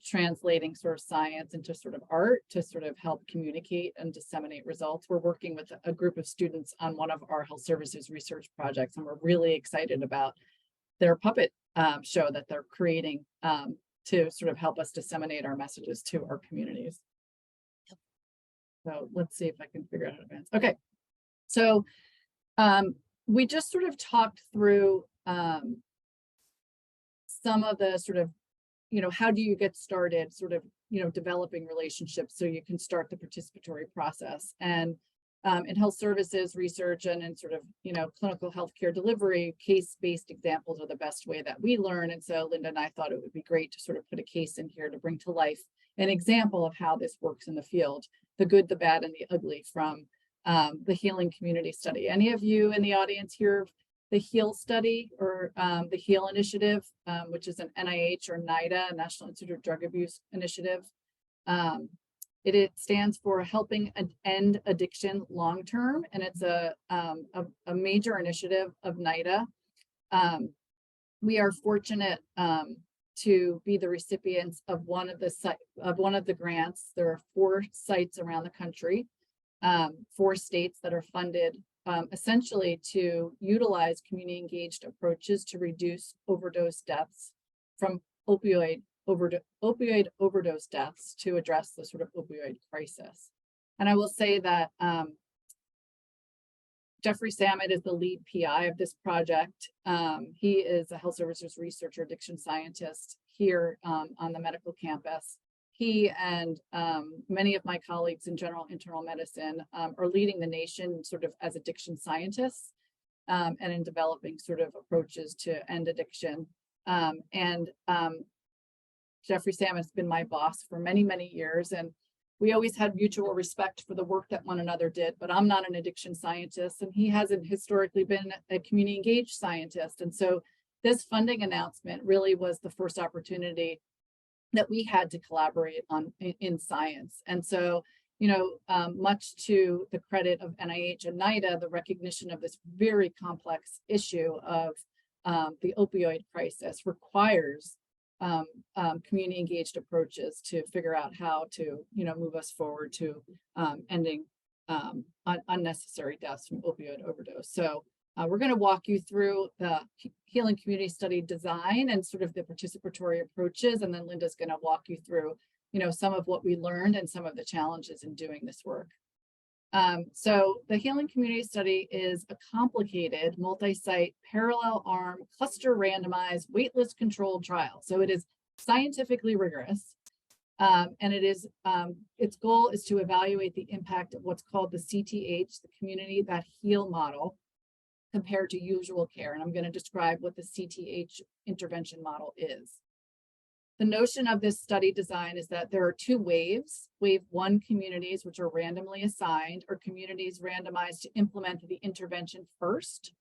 translating sort of science into sort of art to sort of help communicate and disseminate results. We're working with a group of students on one of our health services research projects, and we're really excited about their puppet show that they're creating to sort of help us disseminate our messages to our communities. Yep. So let's see if I can figure out how to advance. Okay, so we just sort of talked through some of the sort of, how do you get started sort of, developing relationships so you can start the participatory process. And in health services research and in sort of, clinical healthcare delivery, case-based examples are the best way that we learn. And so Linda and I thought it would be great to sort of put a case in here to bring to life an example of how this works in the field, the good, the bad, and the ugly from the Healing Community Study. Any of you in the audience here the HEAL study or the HEAL initiative, which is an NIH or NIDA, National Institute of Drug Abuse Initiative. It stands for Helping End Addiction Long Term, and it's a major initiative of NIDA. We are fortunate to be the recipients of one of the grants. There are 4 sites around the country, 4 states that are funded essentially to utilize community engaged approaches to reduce overdose deaths from opioid overdose deaths to address the sort of opioid crisis. And I will say that Jeffrey Samet is the lead PI of this project. He is a health services researcher, addiction scientist here on the medical campus. He and many of my colleagues in general internal medicine are leading the nation sort of as addiction scientists and in developing sort of approaches to end addiction. Jeffrey Samet has been my boss for many, many years, and we always had mutual respect for the work that one another did, but I'm not an addiction scientist, and he hasn't historically been a community engaged scientist. And so this funding announcement really was the first opportunity that we had to collaborate on in science. And so, much to the credit of NIH and NIDA, the recognition of this very complex issue of the opioid crisis requires community engaged approaches to figure out how to, move us forward to ending unnecessary deaths from opioid overdose. So we're going to walk you through the Healing Community Study design and sort of the participatory approaches, and then Linda's going to walk you through, some of what we learned and some of the challenges in doing this work. So the Healing Community Study is a complicated multi-site parallel arm cluster randomized waitlist controlled trial. So it is scientifically rigorous, and it is its goal is to evaluate the impact of what's called the CTH, the Community That Heal model, compared to usual care. And I'm going to describe what the CTH intervention model is. The notion of this study design is that there are 2 waves. Wave 1 communities, which are randomly assigned, or communities randomized to implement the intervention first.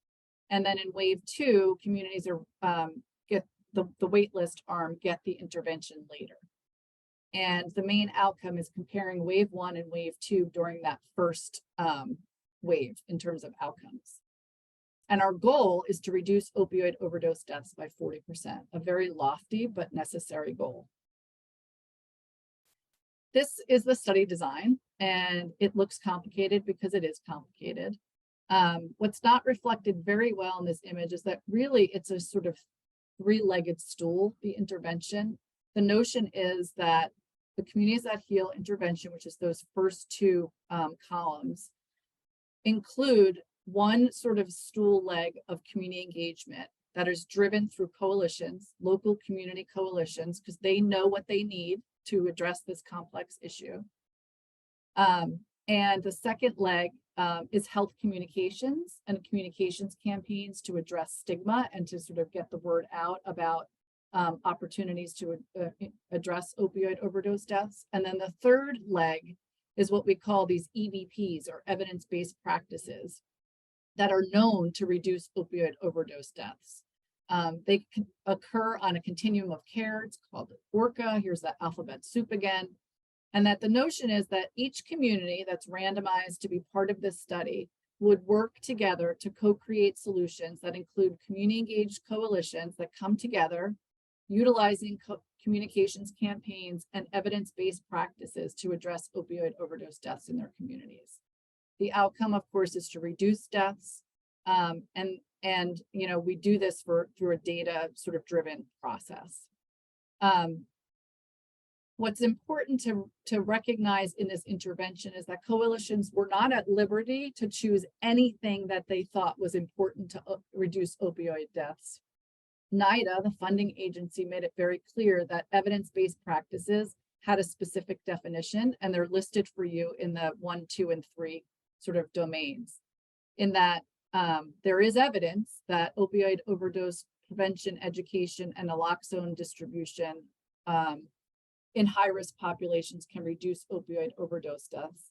And then in wave 2, communities are get the waitlist arm get the intervention later. And the main outcome is comparing wave 1 and wave 2 during that first wave in terms of outcomes. And our goal is to reduce opioid overdose deaths by 40%, a very lofty but necessary goal. This is the study design, and it looks complicated because it is complicated. What's not reflected very well in this image is that really it's a sort of 3-legged stool, the intervention. The notion is that the Communities That Heal intervention, which is those first 2 columns, include one sort of stool leg of community engagement that is driven through coalitions, local community coalitions, because they know what they need to address this complex issue. And the second leg is health communications and communications campaigns to address stigma and to sort of get the word out about opportunities to address opioid overdose deaths. And then the third leg is what we call these EBPs, or evidence-based practices, that are known to reduce opioid overdose deaths. They can occur on a continuum of care. It's called ORCA. Here's that alphabet soup again. And that the notion is that each community that's randomized to be part of this study would work together to co-create solutions that include community engaged coalitions that come together, utilizing communications campaigns and evidence-based practices to address opioid overdose deaths in their communities. The outcome, of course, is to reduce deaths, and we do this through a data sort of driven process. What's important to recognize in this intervention is that coalitions were not at liberty to choose anything that they thought was important to reduce opioid deaths. NIDA, the funding agency, made it very clear that evidence-based practices had a specific definition, and they're listed for you in the 1, 2, and 3 sort of domains. In that there is evidence that opioid overdose prevention, education, and naloxone distribution in high-risk populations can reduce opioid overdose deaths.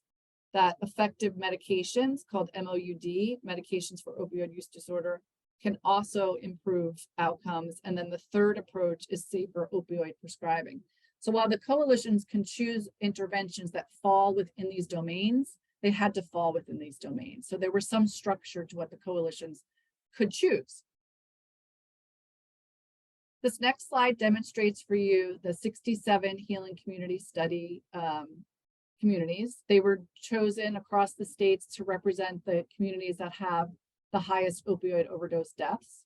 That effective medications called MOUD, medications for opioid use disorder, can also improve outcomes. And then the third approach is safer opioid prescribing. So while the coalitions can choose interventions that fall within these domains, they had to fall within these domains. So there was some structure to what the coalitions could choose. This next slide demonstrates for you the 67 healing community study communities. They were chosen across the states to represent the communities that have the highest opioid overdose deaths.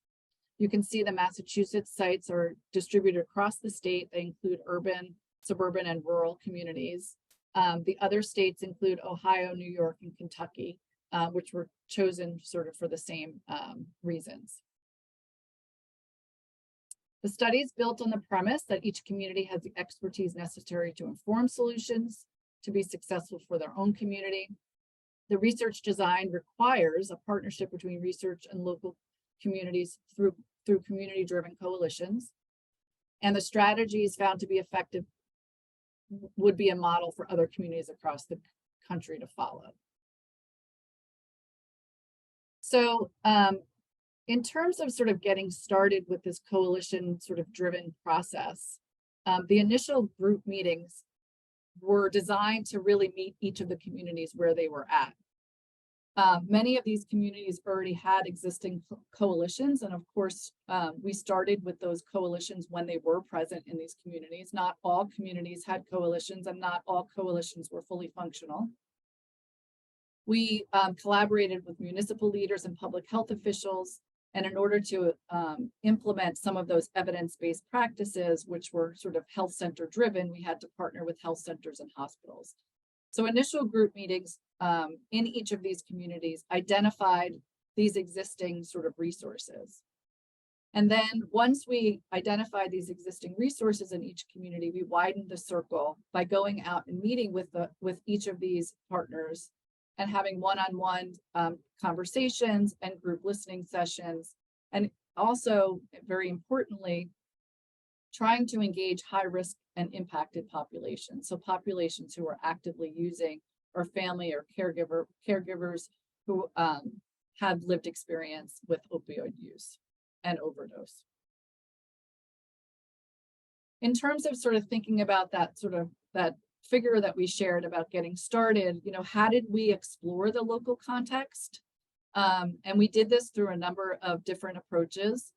You can see the Massachusetts sites are distributed across the state. They include urban, suburban, and rural communities. The other states include Ohio, New York, and Kentucky, which were chosen sort of for the same reasons. The study is built on the premise that each community has the expertise necessary to inform solutions to be successful for their own community. The research design requires a partnership between research and local communities through community-driven coalitions. And the strategies found to be effective would be a model for other communities across the country to follow. So in terms of sort of getting started with this coalition sort of driven process, the initial group meetings were designed to really meet each of the communities where they were at. Many of these communities already had existing coalitions, and of course, we started with those coalitions when they were present in these communities. Not all communities had coalitions, and not all coalitions were fully functional. We collaborated with municipal leaders and public health officials, and in order to implement some of those evidence-based practices, which were sort of health center driven, we had to partner with health centers and hospitals. So initial group meetings in each of these communities identified these existing sort of resources. And then once we identified these existing resources in each community, we widened the circle by going out and meeting with each of these partners and having one-on-one conversations and group listening sessions. And also, very importantly, trying to engage high-risk and impacted populations. So populations who are actively using, or family or caregivers who have lived experience with opioid use and overdose. In terms of sort of thinking about that figure that we shared about getting started, how did we explore the local context? And we did this through a number of different approaches.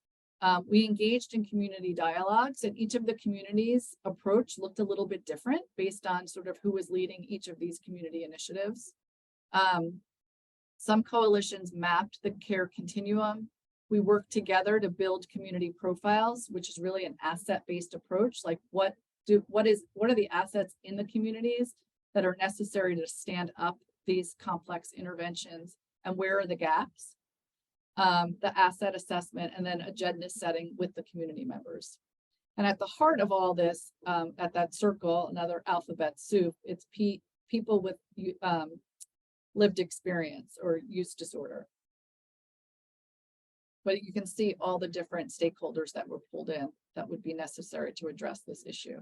We engaged in community dialogues, and each of the communities' approach looked a little bit different based on sort of who was leading each of these community initiatives. Some coalitions mapped the care continuum. We worked together to build community profiles, which is really an asset-based approach. Like what are the assets in the communities that are necessary to stand up these complex interventions, and where are the gaps? The asset assessment, and then agenda setting with the community members. And at the heart of all this, at that circle, another alphabet soup, it's people with lived experience or use disorder. But you can see all the different stakeholders that were pulled in that would be necessary to address this issue.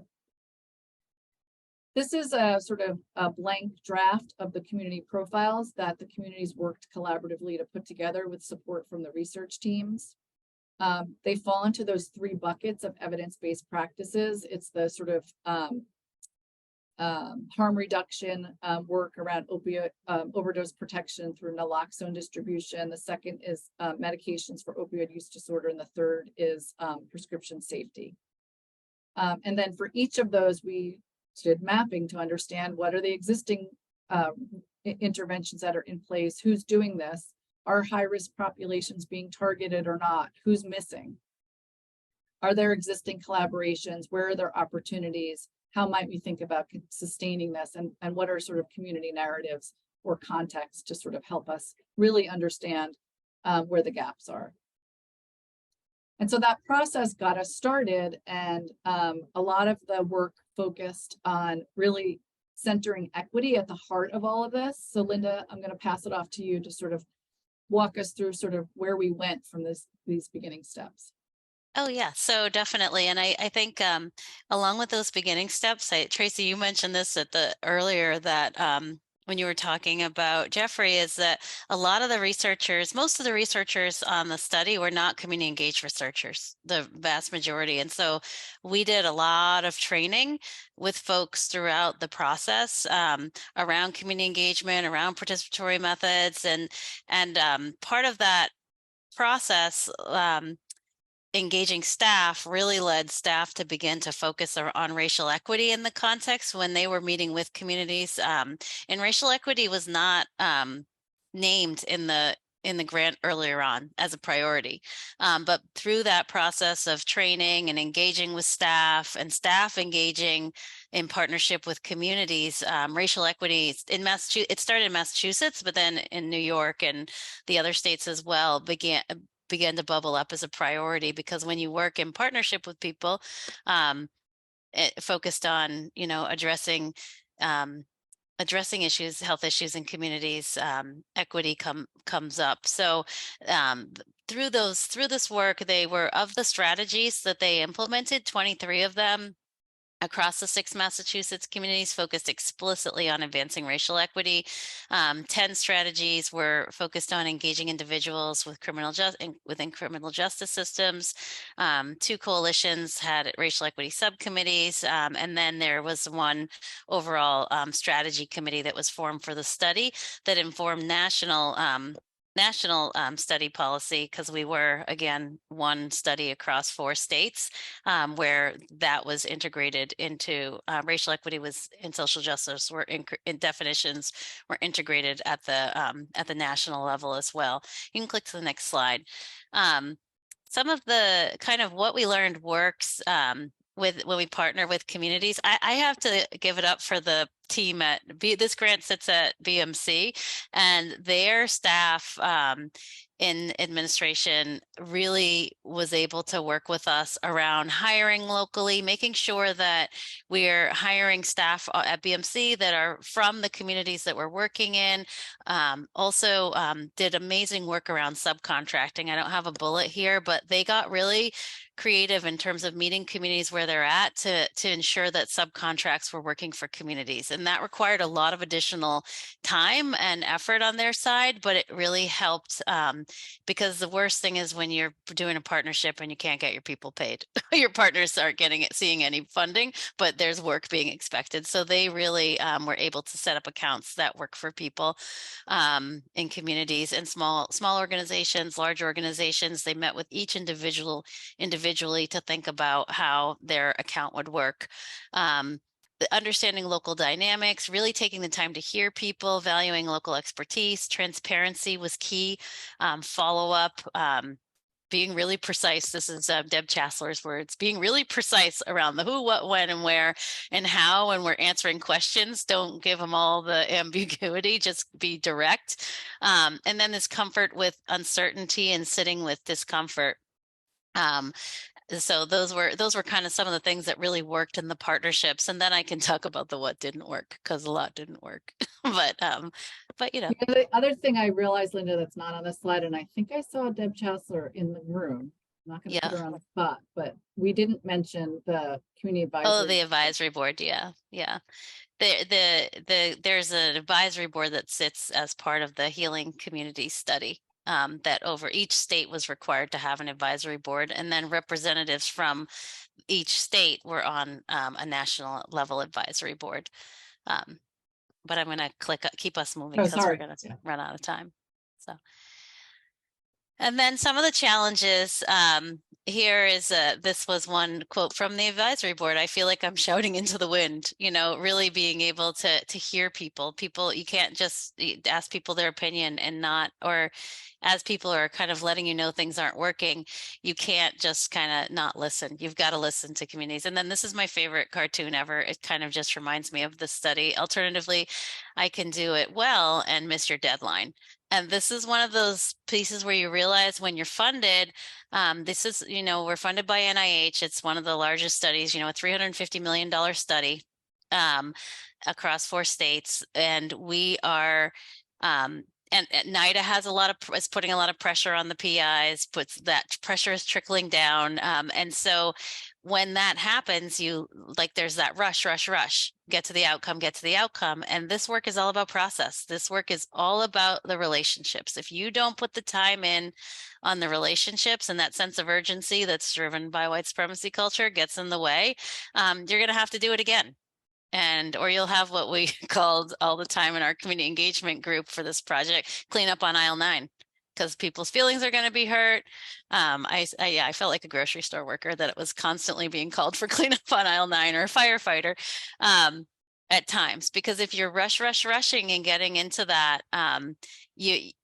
This is a sort of a blank draft of the community profiles that the communities worked collaboratively to put together with support from the research teams. They fall into those 3 buckets of evidence-based practices. It's the sort of harm reduction work around opioid overdose protection through naloxone distribution. The second is medications for opioid use disorder, and the third is prescription safety. And then for each of those, we did mapping to understand what are the existing interventions that are in place, who's doing this, are high-risk populations being targeted or not, who's missing, are there existing collaborations, where are there opportunities, how might we think about sustaining this, and what are sort of community narratives or context to sort of help us really understand where the gaps are. And so that process got us started, and a lot of the work focused on really centering equity at the heart of all of this. So Linda, I'm going to pass it off to you to sort of walk us through sort of where we went from these beginning steps.
Oh yeah, so definitely. And I think along with those beginning steps, Tracy, you mentioned this earlier that when you were talking about Jeffrey, is that a lot of the researchers, most of the researchers on the study were not community engaged researchers, the vast majority. And so we did a lot of training with folks throughout the process around community engagement, around participatory methods. And part of that process, engaging staff really led staff to begin to focus on racial equity in the context when they were meeting with communities. And racial equity was not named in the grant earlier on as a priority. But through that process of training and engaging with staff and staff engaging in partnership with communities, racial equity in Massachusetts, it started in Massachusetts, but then in New York and the other states as well began to bubble up as a priority, because when you work in partnership with people focused on, addressing issues, health issues in communities, equity comes up. So through this work, they were, of the strategies that they implemented, 23 of them across the 6 Massachusetts communities focused explicitly on advancing racial equity. 10 strategies were focused on engaging individuals with within criminal justice systems. 2 coalitions had racial equity subcommittees, and then there was one overall strategy committee that was formed for the study that informed national study policy, because we were, again, one study across 4 states where that was integrated into racial equity was in social justice were in definitions were integrated at the national level as well. You can click to the next slide. Some of the kind of what we learned works when we partner with communities. I have to give it up for the team at this grant sits at BMC, and their staff in administration really was able to work with us around hiring locally, making sure that we're hiring staff at BMC that are from the communities that we're working in. Also did amazing work around subcontracting. I don't have a bullet here, but they got really creative in terms of meeting communities where they're at to ensure that subcontracts were working for communities. And that required a lot of additional time and effort on their side, but it really helped because the worst thing is when you're doing a partnership and you can't get your people paid. Your partners aren't seeing any funding, but there's work being expected. So they really were able to set up accounts that work for people in communities and small organizations, large organizations. They met with each individually to think about how their account would work. Understanding local dynamics, really taking the time to hear people, valuing local expertise. Transparency was key. Follow-up, being really precise. This is Deb Chassler's words, being really precise around the who, what, when, and where, and how, when we're answering questions. Don't give them all the ambiguity, just be direct. And then this comfort with uncertainty and sitting with discomfort. So those were kind of some of the things that really worked in the partnerships. And then I can talk about the what didn't work, because a lot didn't work. but
The other thing I realized, Linda, that's not on this slide, and I think I saw Deb Chassler in the room. I'm not going to put her on the spot, but we didn't mention the community advisory.
Oh, the advisory board. Yeah. There's an advisory board that sits as part of the Healing Community Study. That over each state was required to have an advisory board, and then representatives from each state were on a national level advisory board. But I'm going to keep us moving because we're going to run out of time. So, and then some of the challenges here is this was one quote from the advisory board. I feel like I'm shouting into the wind, really being able to hear people. You can't just ask people their opinion and not, or as people are kind of letting you know things aren't working, you can't just kind of not listen. You've got to listen to communities. And then this is my favorite cartoon ever. It kind of just reminds me of the study. Alternatively, I can do it well and miss your deadline. And this is one of those pieces where you realize when you're funded, this is, we're funded by NIH. It's one of the largest studies, a $350 million study across 4 states. And we are, and NIDA has is putting a lot of pressure on the PIs, puts that pressure is trickling down. And so when that happens, there's that rush, get to the outcome. And this work is all about process. This work is all about the relationships. If you don't put the time in on the relationships, and that sense of urgency that's driven by white supremacy culture gets in the way, you're going to have to do it again. Or you'll have what we called all the time in our community engagement group for this project, clean up on aisle 9, because people's feelings are going to be hurt. I felt like a grocery store worker that it was constantly being called for cleanup on aisle 9, or a firefighter at times, because if you're rushing and getting into that,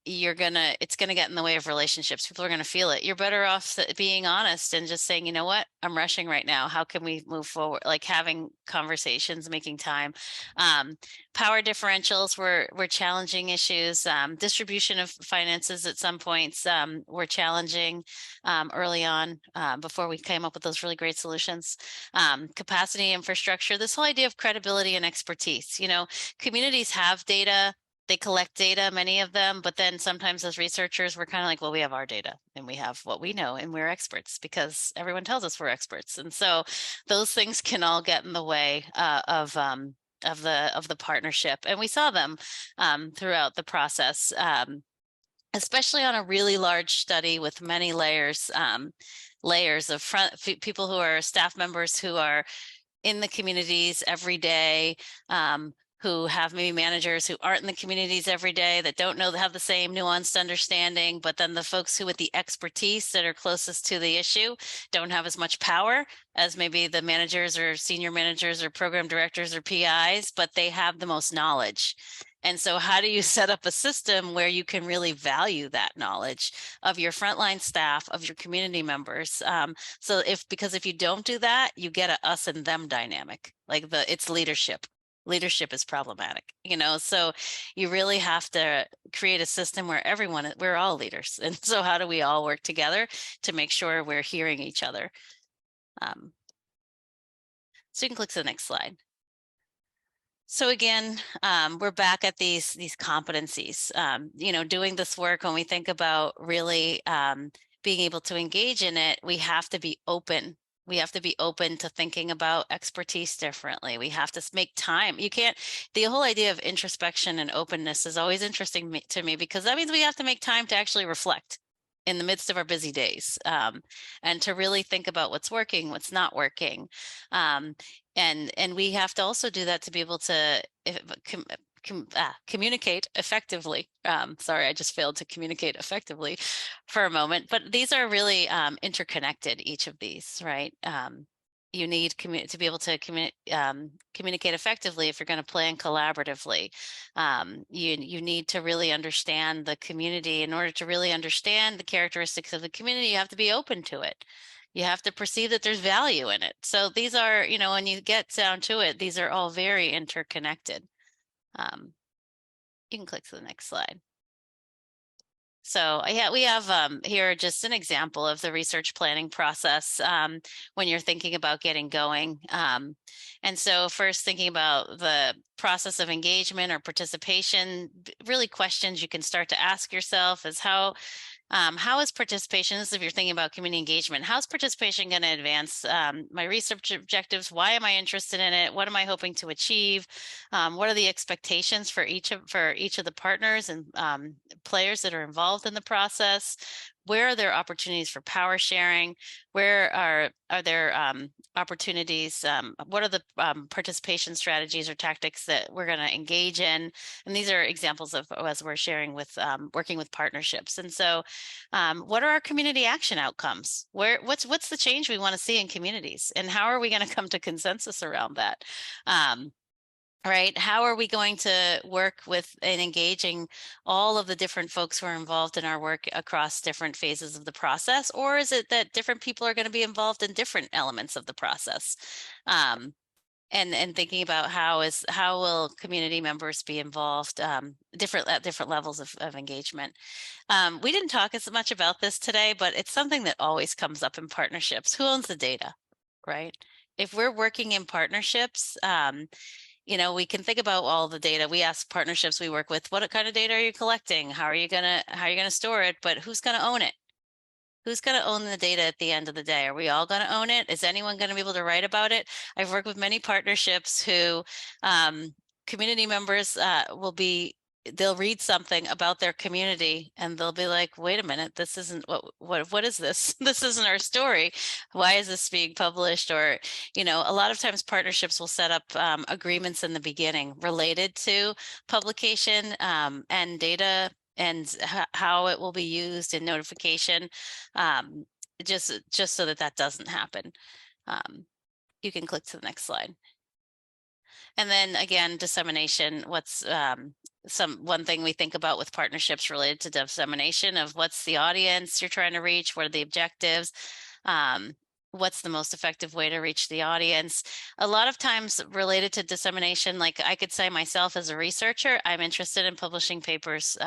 it's gonna get in the way of relationships. People are gonna feel it. You're better off being honest and just saying, you know what, I'm rushing right now. How can we move forward? Like having conversations, making time. Power differentials were challenging issues. Distribution of finances at some points were challenging early on before we came up with those really great solutions. Capacity, infrastructure, this whole idea of credibility and expertise. Communities have data. They collect data, many of them, but then sometimes as researchers, we're kind of like, well, we have our data and we have what we know and we're experts because everyone tells us we're experts. And so those things can all get in the way of the partnership. And we saw them throughout the process, especially on a really large study with many layers of people who are staff members who are in the communities every day, who have maybe managers who aren't in the communities every day, that don't have the same nuanced understanding, but then the folks who with the expertise that are closest to the issue don't have as much power as maybe the managers or senior managers or program directors or PIs, but they have the most knowledge. And so how do you set up a system where you can really value that knowledge of your frontline staff, of your community members? Because if you don't do that, you get a us and them dynamic, like it's leadership. Leadership is problematic, so you really have to create a system where we're all leaders. And so how do we all work together to make sure we're hearing each other? So you can click to the next slide. So again, we're back at these competencies, doing this work. When we think about really being able to engage in it, we have to be open. We have to be open to thinking about expertise differently. We have to make time. The whole idea of introspection and openness is always interesting to me, because that means we have to make time to actually reflect in the midst of our busy days, and to really think about what's working, what's not working. And we have to also do that to be able to communicate effectively. Sorry, I just failed to communicate effectively for a moment, but these are really interconnected, each of these, right? You need to be able to communicate effectively if you're going to plan collaboratively. You need to really understand the community. In order to really understand the characteristics of the community, you have to be open to it. You have to perceive that there's value in it. So these are, when you get down to it, these are all very interconnected. You can click to the next slide. So yeah, we have here just an example of the research planning process when you're thinking about getting going. And so first, thinking about the process of engagement or participation, really questions you can start to ask yourself is how is participation, this is if you're thinking about community engagement, how's participation going to advance my research objectives? Why am I interested in it? What am I hoping to achieve? What are the expectations for each of the partners and players that are involved in the process? Where are there opportunities for power sharing? Where are there opportunities? What are the participation strategies or tactics that we're going to engage in? And these are examples of as we're sharing with working with partnerships. And so what are our community action outcomes? What's the change we want to see in communities? And how are we going to come to consensus around that? right? How are we going to work with and engaging all of the different folks who are involved in our work across different phases of the process? Or is it that different people are going to be involved in different elements of the process? And thinking about how will community members be involved at different levels of engagement. We didn't talk as much about this today, but it's something that always comes up in partnerships. Who owns the data, right? If we're working in partnerships, you know, we can think about all the data. We ask partnerships we work with, what kind of data are you collecting? How are you gonna store it? But who's gonna own it? Who's going to own the data at the end of the day? Are we all going to own it? Is anyone going to be able to write about it? I've worked with many partnerships who community members they'll read something about their community and they'll be like, wait a minute, this isn't what is this? This isn't our story. Why is this being published? Or, you know, a lot of times partnerships will set up agreements in the beginning related to publication and data and how it will be used in notification, just so that doesn't happen. You can click to the next slide. And then again, dissemination, what's one thing we think about with partnerships related to dissemination of what's the audience you're trying to reach, what are the objectives, what's the most effective way to reach the audience. A lot of times related to dissemination, like I could say myself as a researcher, I'm interested in publishing papers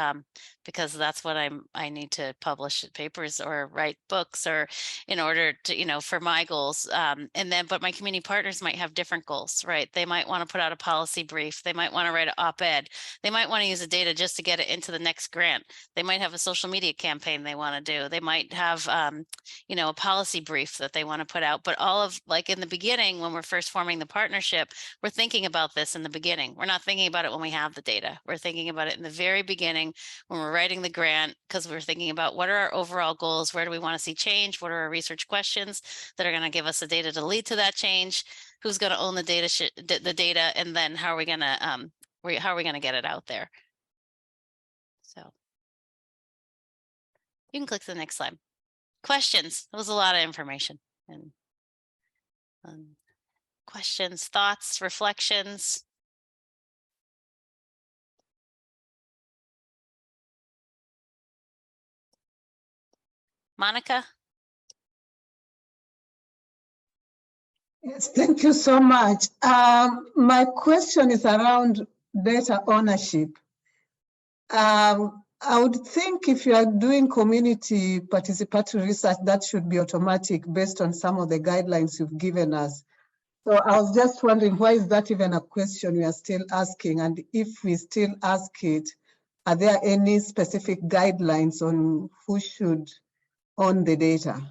because that's what I need to publish papers or write books or in order to, you know, for my goals. But my community partners might have different goals, right? They might want to put out a policy brief. They might want to write an op-ed. They might want to use the data just to get it into the next grant. They might have a social media campaign they want to do. They might have, you know, a policy brief that they want to put out. But all of, like in the beginning, when we're first forming the partnership, we're thinking about this in the beginning. We're not thinking about it when we have the data. We're thinking about it in the very beginning when we're writing the grant, because we're thinking about what are our overall goals, where do we want to see change, what are our research questions that are going to give us the data to lead to that change, who's going to own the data, and then how are we going to get it out there. So you can click to the next slide. Questions. That was a lot of information. And questions, thoughts, reflections. Monica?
Yes, thank you so much. My question is around data ownership. I would think if you are doing community participatory research, that should be automatic based on some of the guidelines you've given us. So I was just wondering, why is that even a question we are still asking? And if we still ask it, are there any specific guidelines on who should own the data?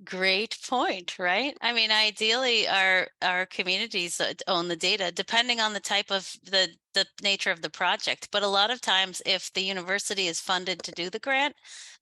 Great point, right? I mean, ideally, our communities own the data, depending on the type of the nature of the project. But a lot of times, if the university is funded to do the grant,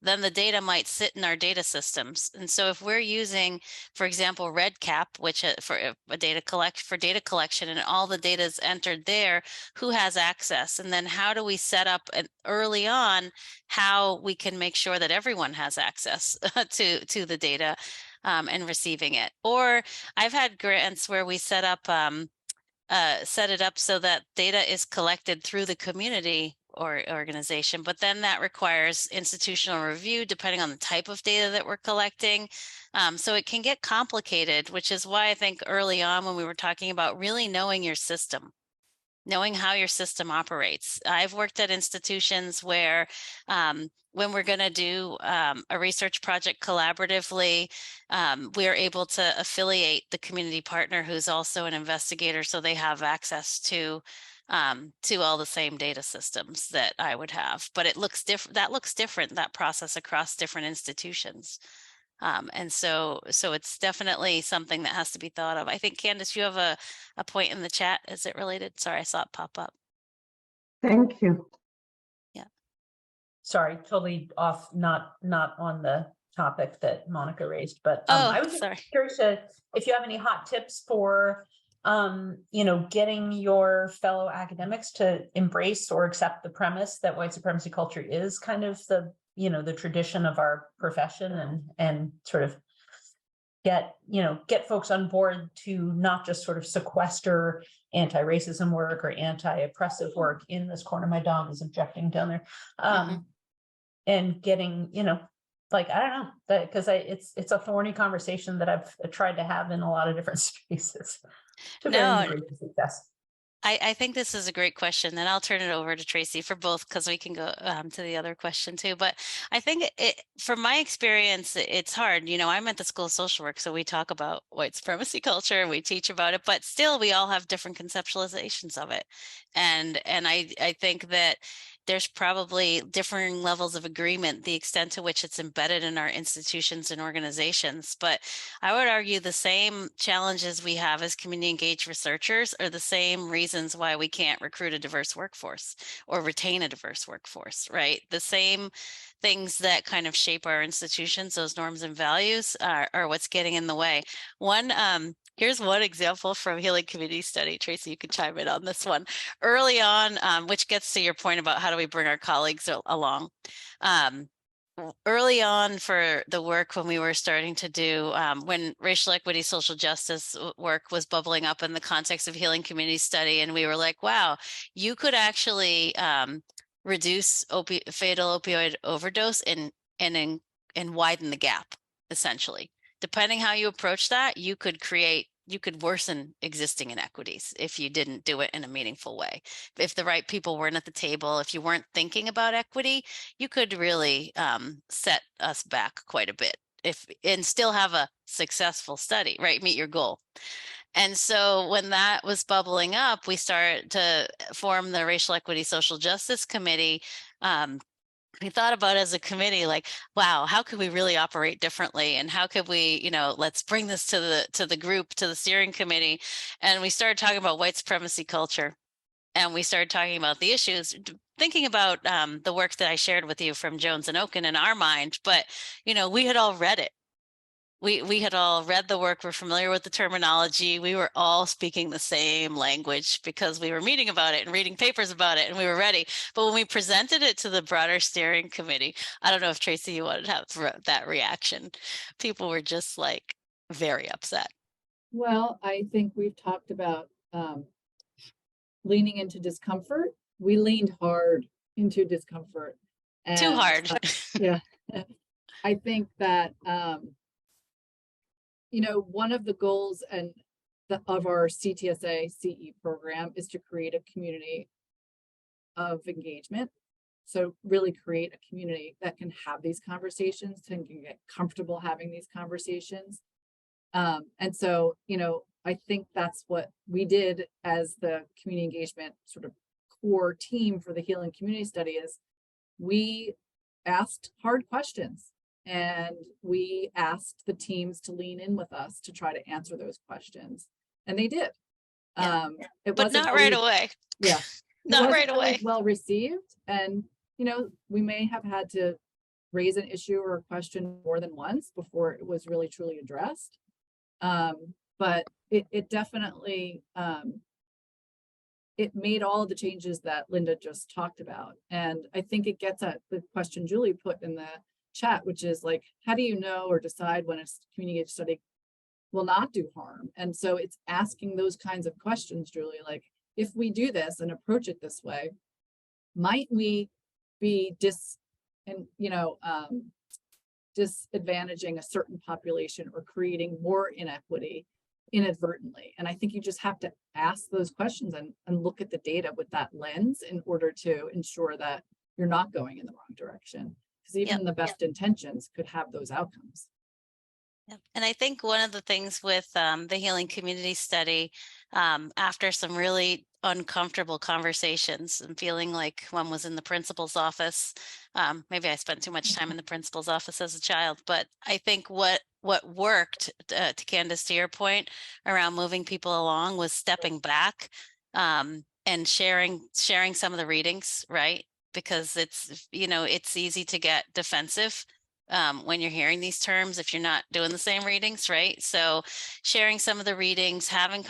then the data might sit in our data systems. And so if we're using, for example, REDCap, which for data collection, and all the data is entered there, who has access? And then how do we set up early on how we can make sure that everyone has access to the data and receiving it? Or I've had grants where we set it up so that data is collected through the community or organization, but then that requires institutional review depending on the type of data that we're collecting. So it can get complicated, which is why I think early on when we were talking about really knowing your system, knowing how your system operates. I've worked at institutions where when we're going to do a research project collaboratively, we're able to affiliate the community partner who's also an investigator, so they have access to all the same data systems that I would have. But it looks different. That looks different, that process across different institutions. And so it's definitely something that has to be thought of. I think, Candace, you have a point in the chat. Is it related? Sorry, I saw it pop up.
Thank you.
Yeah.
Sorry, totally off, not on the topic that Monica raised, but
I
was
sorry.
curious if you have any hot tips for getting your fellow academics to embrace or accept the premise that white supremacy culture is kind of the tradition of our profession and sort of get folks on board to not just sort of sequester anti-racism work or anti-oppressive work in this corner. My dog is objecting down there. And getting, like, I don't know, that because it's a thorny conversation that I've tried to have in a lot of different spaces to varying degrees of success.
I think this is a great question, and I'll turn it over to Tracy for both, because we can go to the other question too. But I think from my experience, it's hard. I'm at the School of Social Work, so we talk about white supremacy culture and we teach about it, but still we all have different conceptualizations of it. And I think that there's probably differing levels of agreement, the extent to which it's embedded in our institutions and organizations. But I would argue the same challenges we have as community engaged researchers are the same reasons why we can't recruit a diverse workforce or retain a diverse workforce, right? The same things that kind of shape our institutions, those norms and values are what's getting in the way. Here's one example from Healing Community Study. Tracy, you can chime in on this one. Early on, which gets to your point about how do we bring our colleagues along. Early on for the work when we were starting to do, when racial equity, social justice work was bubbling up in the context of Healing Community Study, and we were like, wow, you could actually reduce fatal opioid overdose and widen the gap, essentially. Depending how you approach that, you could worsen existing inequities if you didn't do it in a meaningful way. If the right people weren't at the table, if you weren't thinking about equity, you could really set us back quite a bit and still have a successful study, right? Meet your goal. And so when that was bubbling up, we started to form the Racial Equity Social Justice Committee. We thought about as a committee, like, wow, how could we really operate differently? And how could we, let's bring this to the group, to the steering committee. And we started talking about white supremacy culture. And we started talking about the issues, thinking about the work that I shared with you from Jones and Oken in our mind. But, we had all read it. We had all read the work. We're familiar with the terminology. We were all speaking the same language because we were meeting about it and reading papers about it, and we were ready. But when we presented it to the broader steering committee, I don't know if Tracy, you wanted to have that reaction. People were just like very upset.
Well, I think we've talked about leaning into discomfort. We leaned hard into discomfort. And,
too hard.
Yeah. I think that one of the goals of our CTSA CE program is to create a community of engagement. So really create a community that can have these conversations and can get comfortable having these conversations. And so, I think that's what we did as the community engagement sort of core team for the Healing Community Study is we asked hard questions. And we asked the teams to lean in with us to try to answer those questions. And they did.
Yeah.
It
but
wasn't
not right away.
Yeah.
Not right away.
Well received. And, we may have had to raise an issue or a question more than once before it was really truly addressed. But it definitely, it made all the changes that Linda just talked about. And I think it gets at the question Julie put in the chat, which is like, how do you know or decide when a community engaged study will not do harm? And so it's asking those kinds of questions, Julie, like, if we do this and approach it this way, might we be disadvantaging a certain population or creating more inequity inadvertently? And I think you just have to ask those questions and look at the data with that lens in order to ensure that you're not going in the wrong direction. Because even the best intentions could have those outcomes.
Yep. And I think one of the things with the Healing Community Study, after some really uncomfortable conversations and feeling like one was in the principal's office, maybe I spent too much time in the principal's office as a child, but I think what worked, to Candace, to your point, around moving people along was stepping back and sharing some of the readings, right? Because it's easy to get defensive when you're hearing these terms if you're not doing the same readings, right? So sharing some of the readings, having,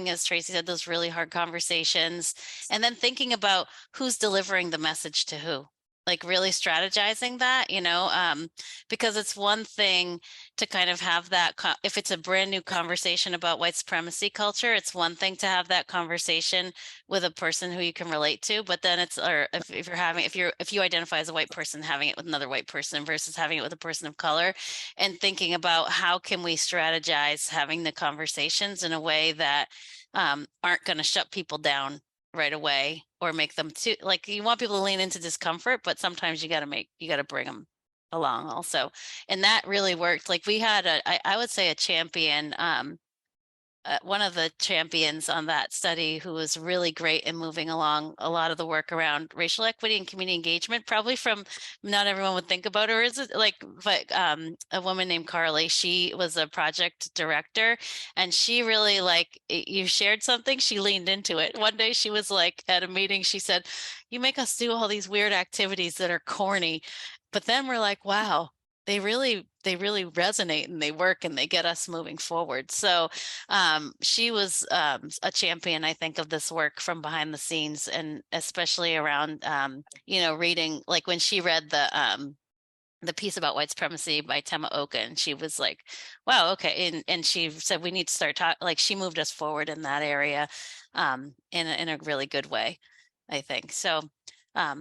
as Tracy said, those really hard conversations, and then thinking about who's delivering the message to who. like really strategizing that, you know, because it's one thing to kind of have that, if it's a brand new conversation about white supremacy culture, it's one thing to have that conversation with a person who you can relate to, but then it's, or if you're having, if you identify as a white person, having it with another white person versus having it with a person of color, and thinking about how can we strategize having the conversations in a way that aren't going to shut people down right away or make them too, like, you want people to lean into discomfort, but sometimes you got to bring them along also. And that really worked. Like we had I would say a champion, one of the champions on that study who was really great in moving along a lot of the work around racial equity and community engagement, probably from, not everyone would think about her, is it like, but a woman named Carly, she was a project director, and she really, like, you shared something, she leaned into it. One day she was like at a meeting, she said, you make us do all these weird activities that are corny, but then we're like, wow, they really resonate and they work and they get us moving forward. So she was a champion, I think, of this work from behind the scenes, and especially around, you know, reading, like when she read the piece about white supremacy by Tema Oka, and she was like, wow, okay. And she said, we need to start talking, like she moved us forward in that area in a really good way, I think. So yeah.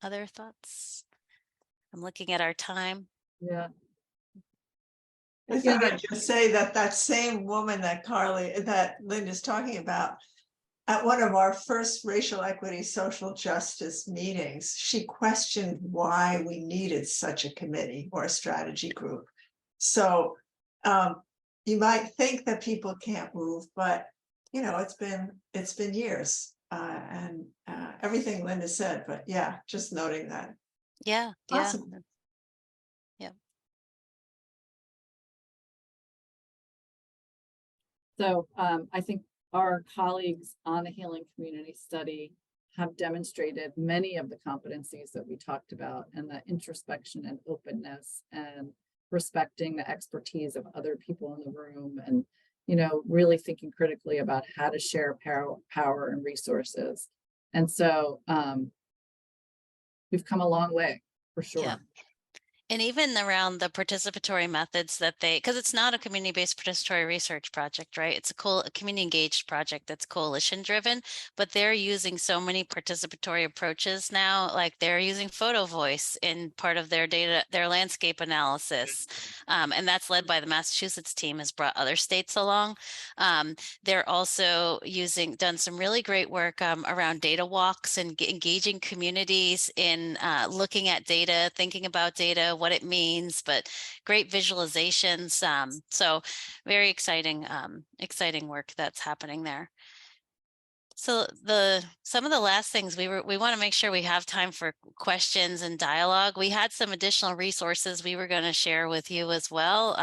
Other thoughts? I'm looking at our time.
Yeah.
I thought I'd just say that that same woman that Linda's talking about, at one of our first racial equity social justice meetings, she questioned why we needed such a committee or a strategy group. So you might think that people can't move, but you know, it's been years and everything Linda said, but yeah, just noting that.
Yeah.
Awesome.
Yeah.
So I think our colleagues on the Healing Community Study have demonstrated many of the competencies that we talked about, and the introspection and openness and respecting the expertise of other people in the room, and, you know, really thinking critically about how to share power and resources. And so we've come a long way, for sure.
Yeah. And even around the participatory methods that because it's not a community-based participatory research project, right? It's a community engaged project that's coalition driven, but they're using so many participatory approaches now. Like they're using photo voice in part of their data, their landscape analysis. And that's led by the Massachusetts team, has brought other states along. They're also done some really great work around data walks and engaging communities in looking at data, thinking about data, what it means, but great visualizations. So very exciting, exciting work that's happening there. So some of the last things we want to make sure we have time for questions and dialogue. We had some additional resources we were going to share with you as well,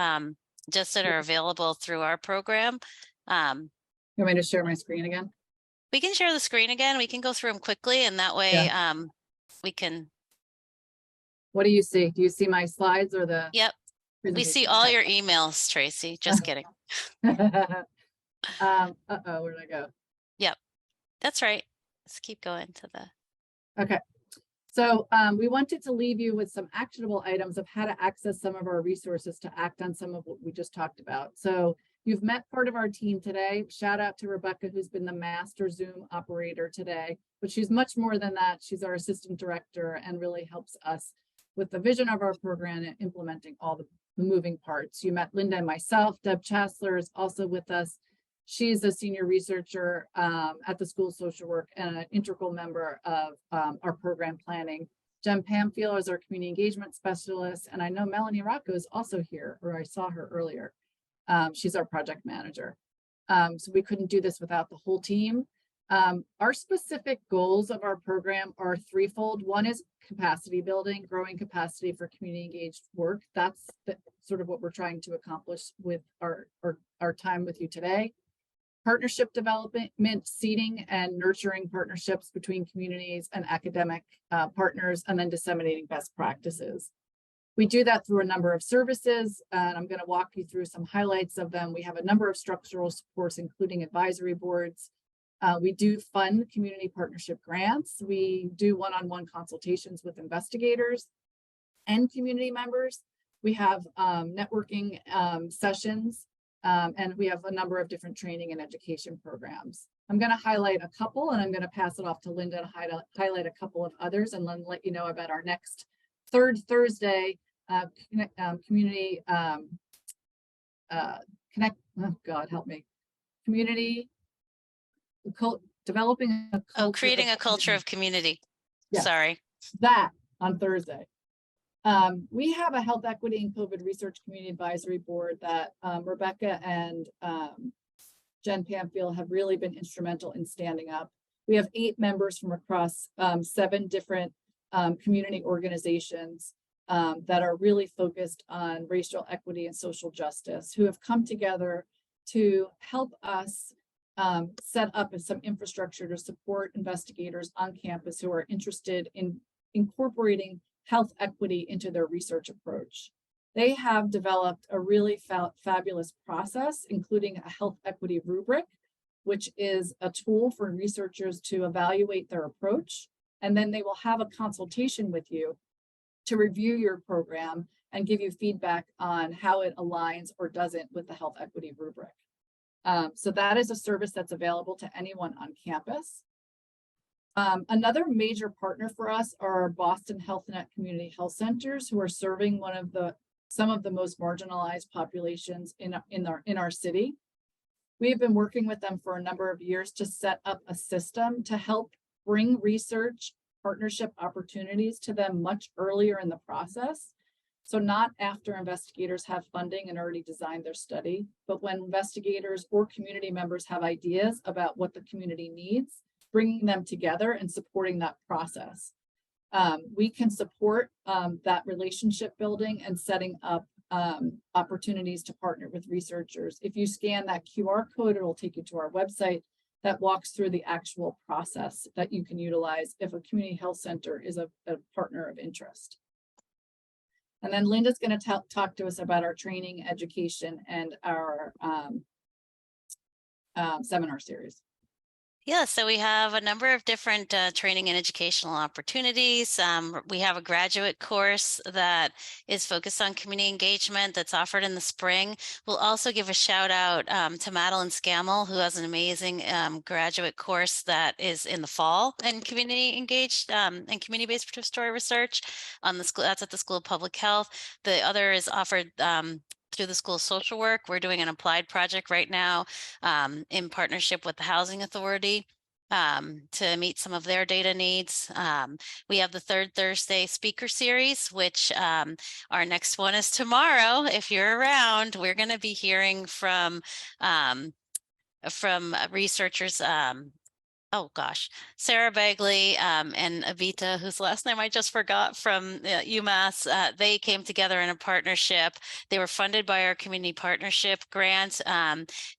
just that are available through our program.
You want me to share my screen again?
We can share the screen again. We can go through them quickly, and that way we can.
What do you see? Do you see my slides or the?
Yep. We see all your emails, Tracy. Just kidding.
Where'd I go?
Yep. That's right. Let's keep going to the.
Okay. So we wanted to leave you with some actionable items of how to access some of our resources to act on some of what we just talked about. So you've met part of our team today. Shout out to Rebecca, who's been the master Zoom operator today, but she's much more than that. She's our assistant director and really helps us with the vision of our program and implementing all the moving parts. You met Linda and myself. Deb Chassler is also with us. She's a senior researcher at the School of Social Work and an integral member of our program planning. Jen Pamfield is our community engagement specialist. And I know Melanie Rocco is also here, or I saw her earlier. She's our project manager. So we couldn't do this without the whole team. Our specific goals of our program are threefold. One is capacity building, growing capacity for community engaged work. That's sort of what we're trying to accomplish with our time with you today. Partnership development, seeding and nurturing partnerships between communities and academic partners, and then disseminating best practices. We do that through a number of services, and I'm going to walk you through some highlights of them. We have a number of structural supports, including advisory boards, We do fund community partnership grants. We do one-on-one consultations with investigators and community members. We have networking sessions, and we have a number of different training and education programs. I'm going to highlight a couple, and I'm going to pass it off to Linda to highlight a couple of others, and then let you know about our next third Thursday community connect. Oh God, help me! Community developing a culture.
Oh, creating a culture of community.
Yes,
sorry.
That on Thursday. We have a health equity and COVID research community advisory board that Rebecca and Jen Pamfield have really been instrumental in standing up. We have 8 members from across 7 different community organizations that are really focused on racial equity and social justice, who have come together to help us set up some infrastructure to support investigators on campus who are interested in incorporating health equity into their research approach. They have developed a really fabulous process, including a health equity rubric, which is a tool for researchers to evaluate their approach. And then they will have a consultation with you to review your program and give you feedback on how it aligns or doesn't with the health equity rubric. So that is a service that's available to anyone on campus. Another major partner for us are our Boston HealthNet community health centers, who are serving some of the most marginalized populations in our city. We have been working with them for a number of years to set up a system to help bring research partnership opportunities to them much earlier in the process. So not after investigators have funding and already designed their study, but when investigators or community members have ideas about what the community needs, bringing them together and supporting that process. We can support that relationship building and setting up opportunities to partner with researchers. If you scan that QR code, it'll take you to our website that walks through the actual process that you can utilize if a community health center is a partner of interest. And then Linda's going to talk to us about our training, education, and our seminar series.
Yeah, so we have a number of different training and educational opportunities. We have a graduate course that is focused on community engagement that's offered in the spring. We'll also give a shout out to Madeline Scammell, who has an amazing graduate course that is in the fall in community engaged and community-based participatory research on the school. That's at the School of Public Health. The other is offered through the School of Social Work. We're doing an applied project right now in partnership with the Housing Authority to meet some of their data needs. We have the third Thursday speaker series, which our next one is tomorrow. If you're around, we're going to be hearing from researchers. Oh gosh, Sarah Bagley and Avita, whose last name I just forgot, from UMass. They came together in a partnership. They were funded by our community partnership grant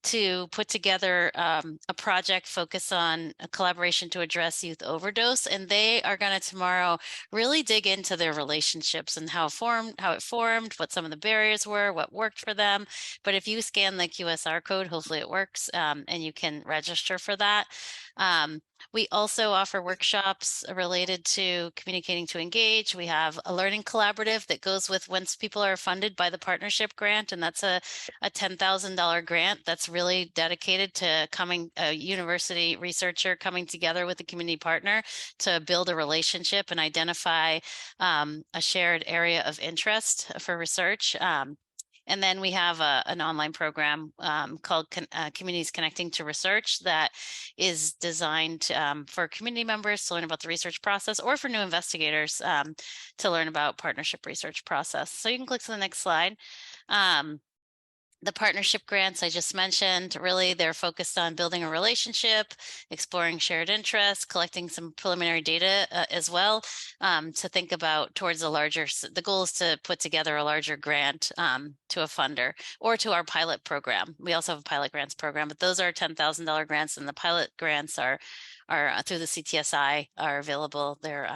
to put together a project focused on a collaboration to address youth overdose. And they are going to tomorrow really dig into their relationships and how it formed, what some of the barriers were, what worked for them. But if you scan the QSR code, hopefully it works and you can register for that. We also offer workshops related to communicating to engage. We have a learning collaborative that goes with once people are funded by the partnership grant, and that's a $10,000 grant that's really dedicated to a university researcher coming together with a community partner to build a relationship and identify a shared area of interest for research. And then we have an online program called Communities Connecting to Research that is designed for community members to learn about the research process, or for new investigators to learn about partnership research process. So you can click to the next slide. The partnership grants I just mentioned, really they're focused on building a relationship, exploring shared interests, collecting some preliminary data as well to think about towards the goal is to put together a larger grant to a funder or to our pilot program. We also have a pilot grants program, but those are $10,000 grants, and the pilot grants are through the CTSI are available. They're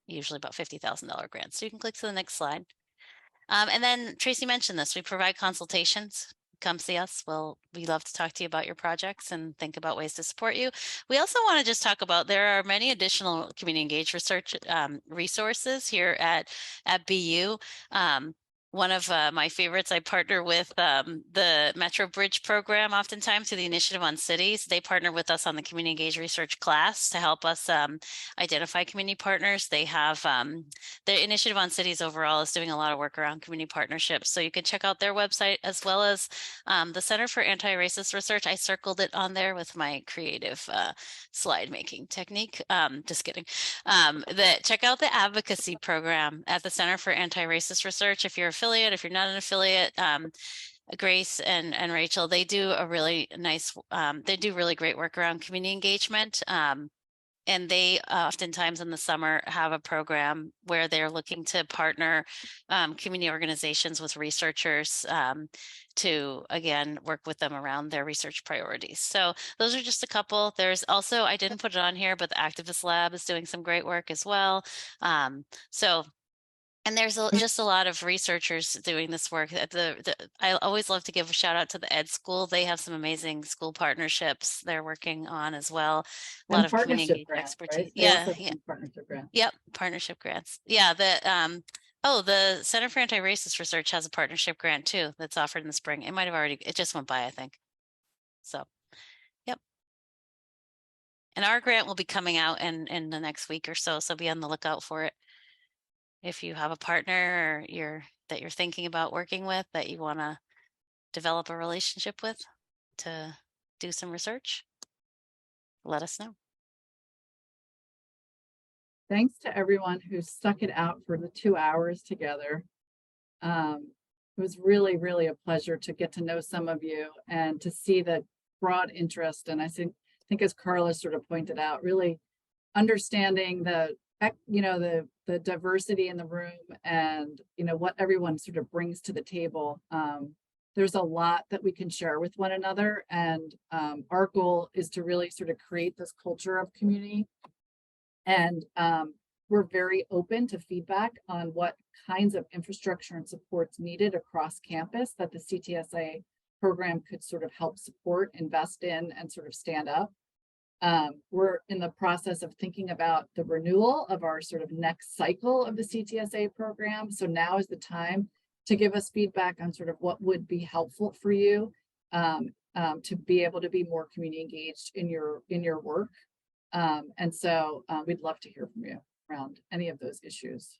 usually about $50,000 grants. So you can click to the next slide. And then Tracy mentioned this, we provide consultations come see us. We love to talk to you about your projects and think about ways to support you. We also want to just talk about, there are many additional community engaged research resources here at BU. One of my favorites, I partner with the Metro Bridge program oftentimes through the Initiative on Cities. They partner with us on the Community Engaged Research class to help us identify community partners. They have the Initiative on Cities overall is doing a lot of work around community partnerships. So you can check out their website, as well as the Center for Anti-Racist Research. I circled it on there with my creative slide making technique. Just kidding. Check out the advocacy program at the Center for Anti-Racist Research. If you're affiliate, if you're not an affiliate, Grace and Rachel, they do a really nice, they do really great work around community engagement. And they oftentimes in the summer have a program where they're looking to partner community organizations with researchers to, again, work with them around their research priorities. So those are just a couple. There's also, I didn't put it on here, but the Activist Lab is doing some great work as well. And there's just a lot of researchers doing this work. I always love to give a shout out to the Ed School. They have some amazing school partnerships they're working on as well. A lot of community expertise. Yeah.
Partnership grants.
Yep, partnership grants. Yeah, the Center for Anti-Racist Research has a partnership grant too that's offered in the spring. It might have already, it just went by, I think. So, yep. And our grant will be coming out in the next week or so, so be on the lookout for it. If you have a partner or that you're thinking about working with, that you want to develop a relationship with to do some research, let us know.
Thanks to everyone who stuck it out for the 2 hours together. It was really, really a pleasure to get to know some of you and to see the broad interest. And I think as Carla sort of pointed out, really understanding the diversity in the room and, what everyone sort of brings to the table. There's a lot that we can share with one another. And our goal is to really sort of create this culture of community. And we're very open to feedback on what kinds of infrastructure and supports needed across campus that the CTSA program could sort of help support, invest in, and sort of stand up. We're in the process of thinking about the renewal of our sort of next cycle of the CTSA program. So now is the time to give us feedback on sort of what would be helpful for you to be able to be more community engaged in your work. And so we'd love to hear from you around any of those issues.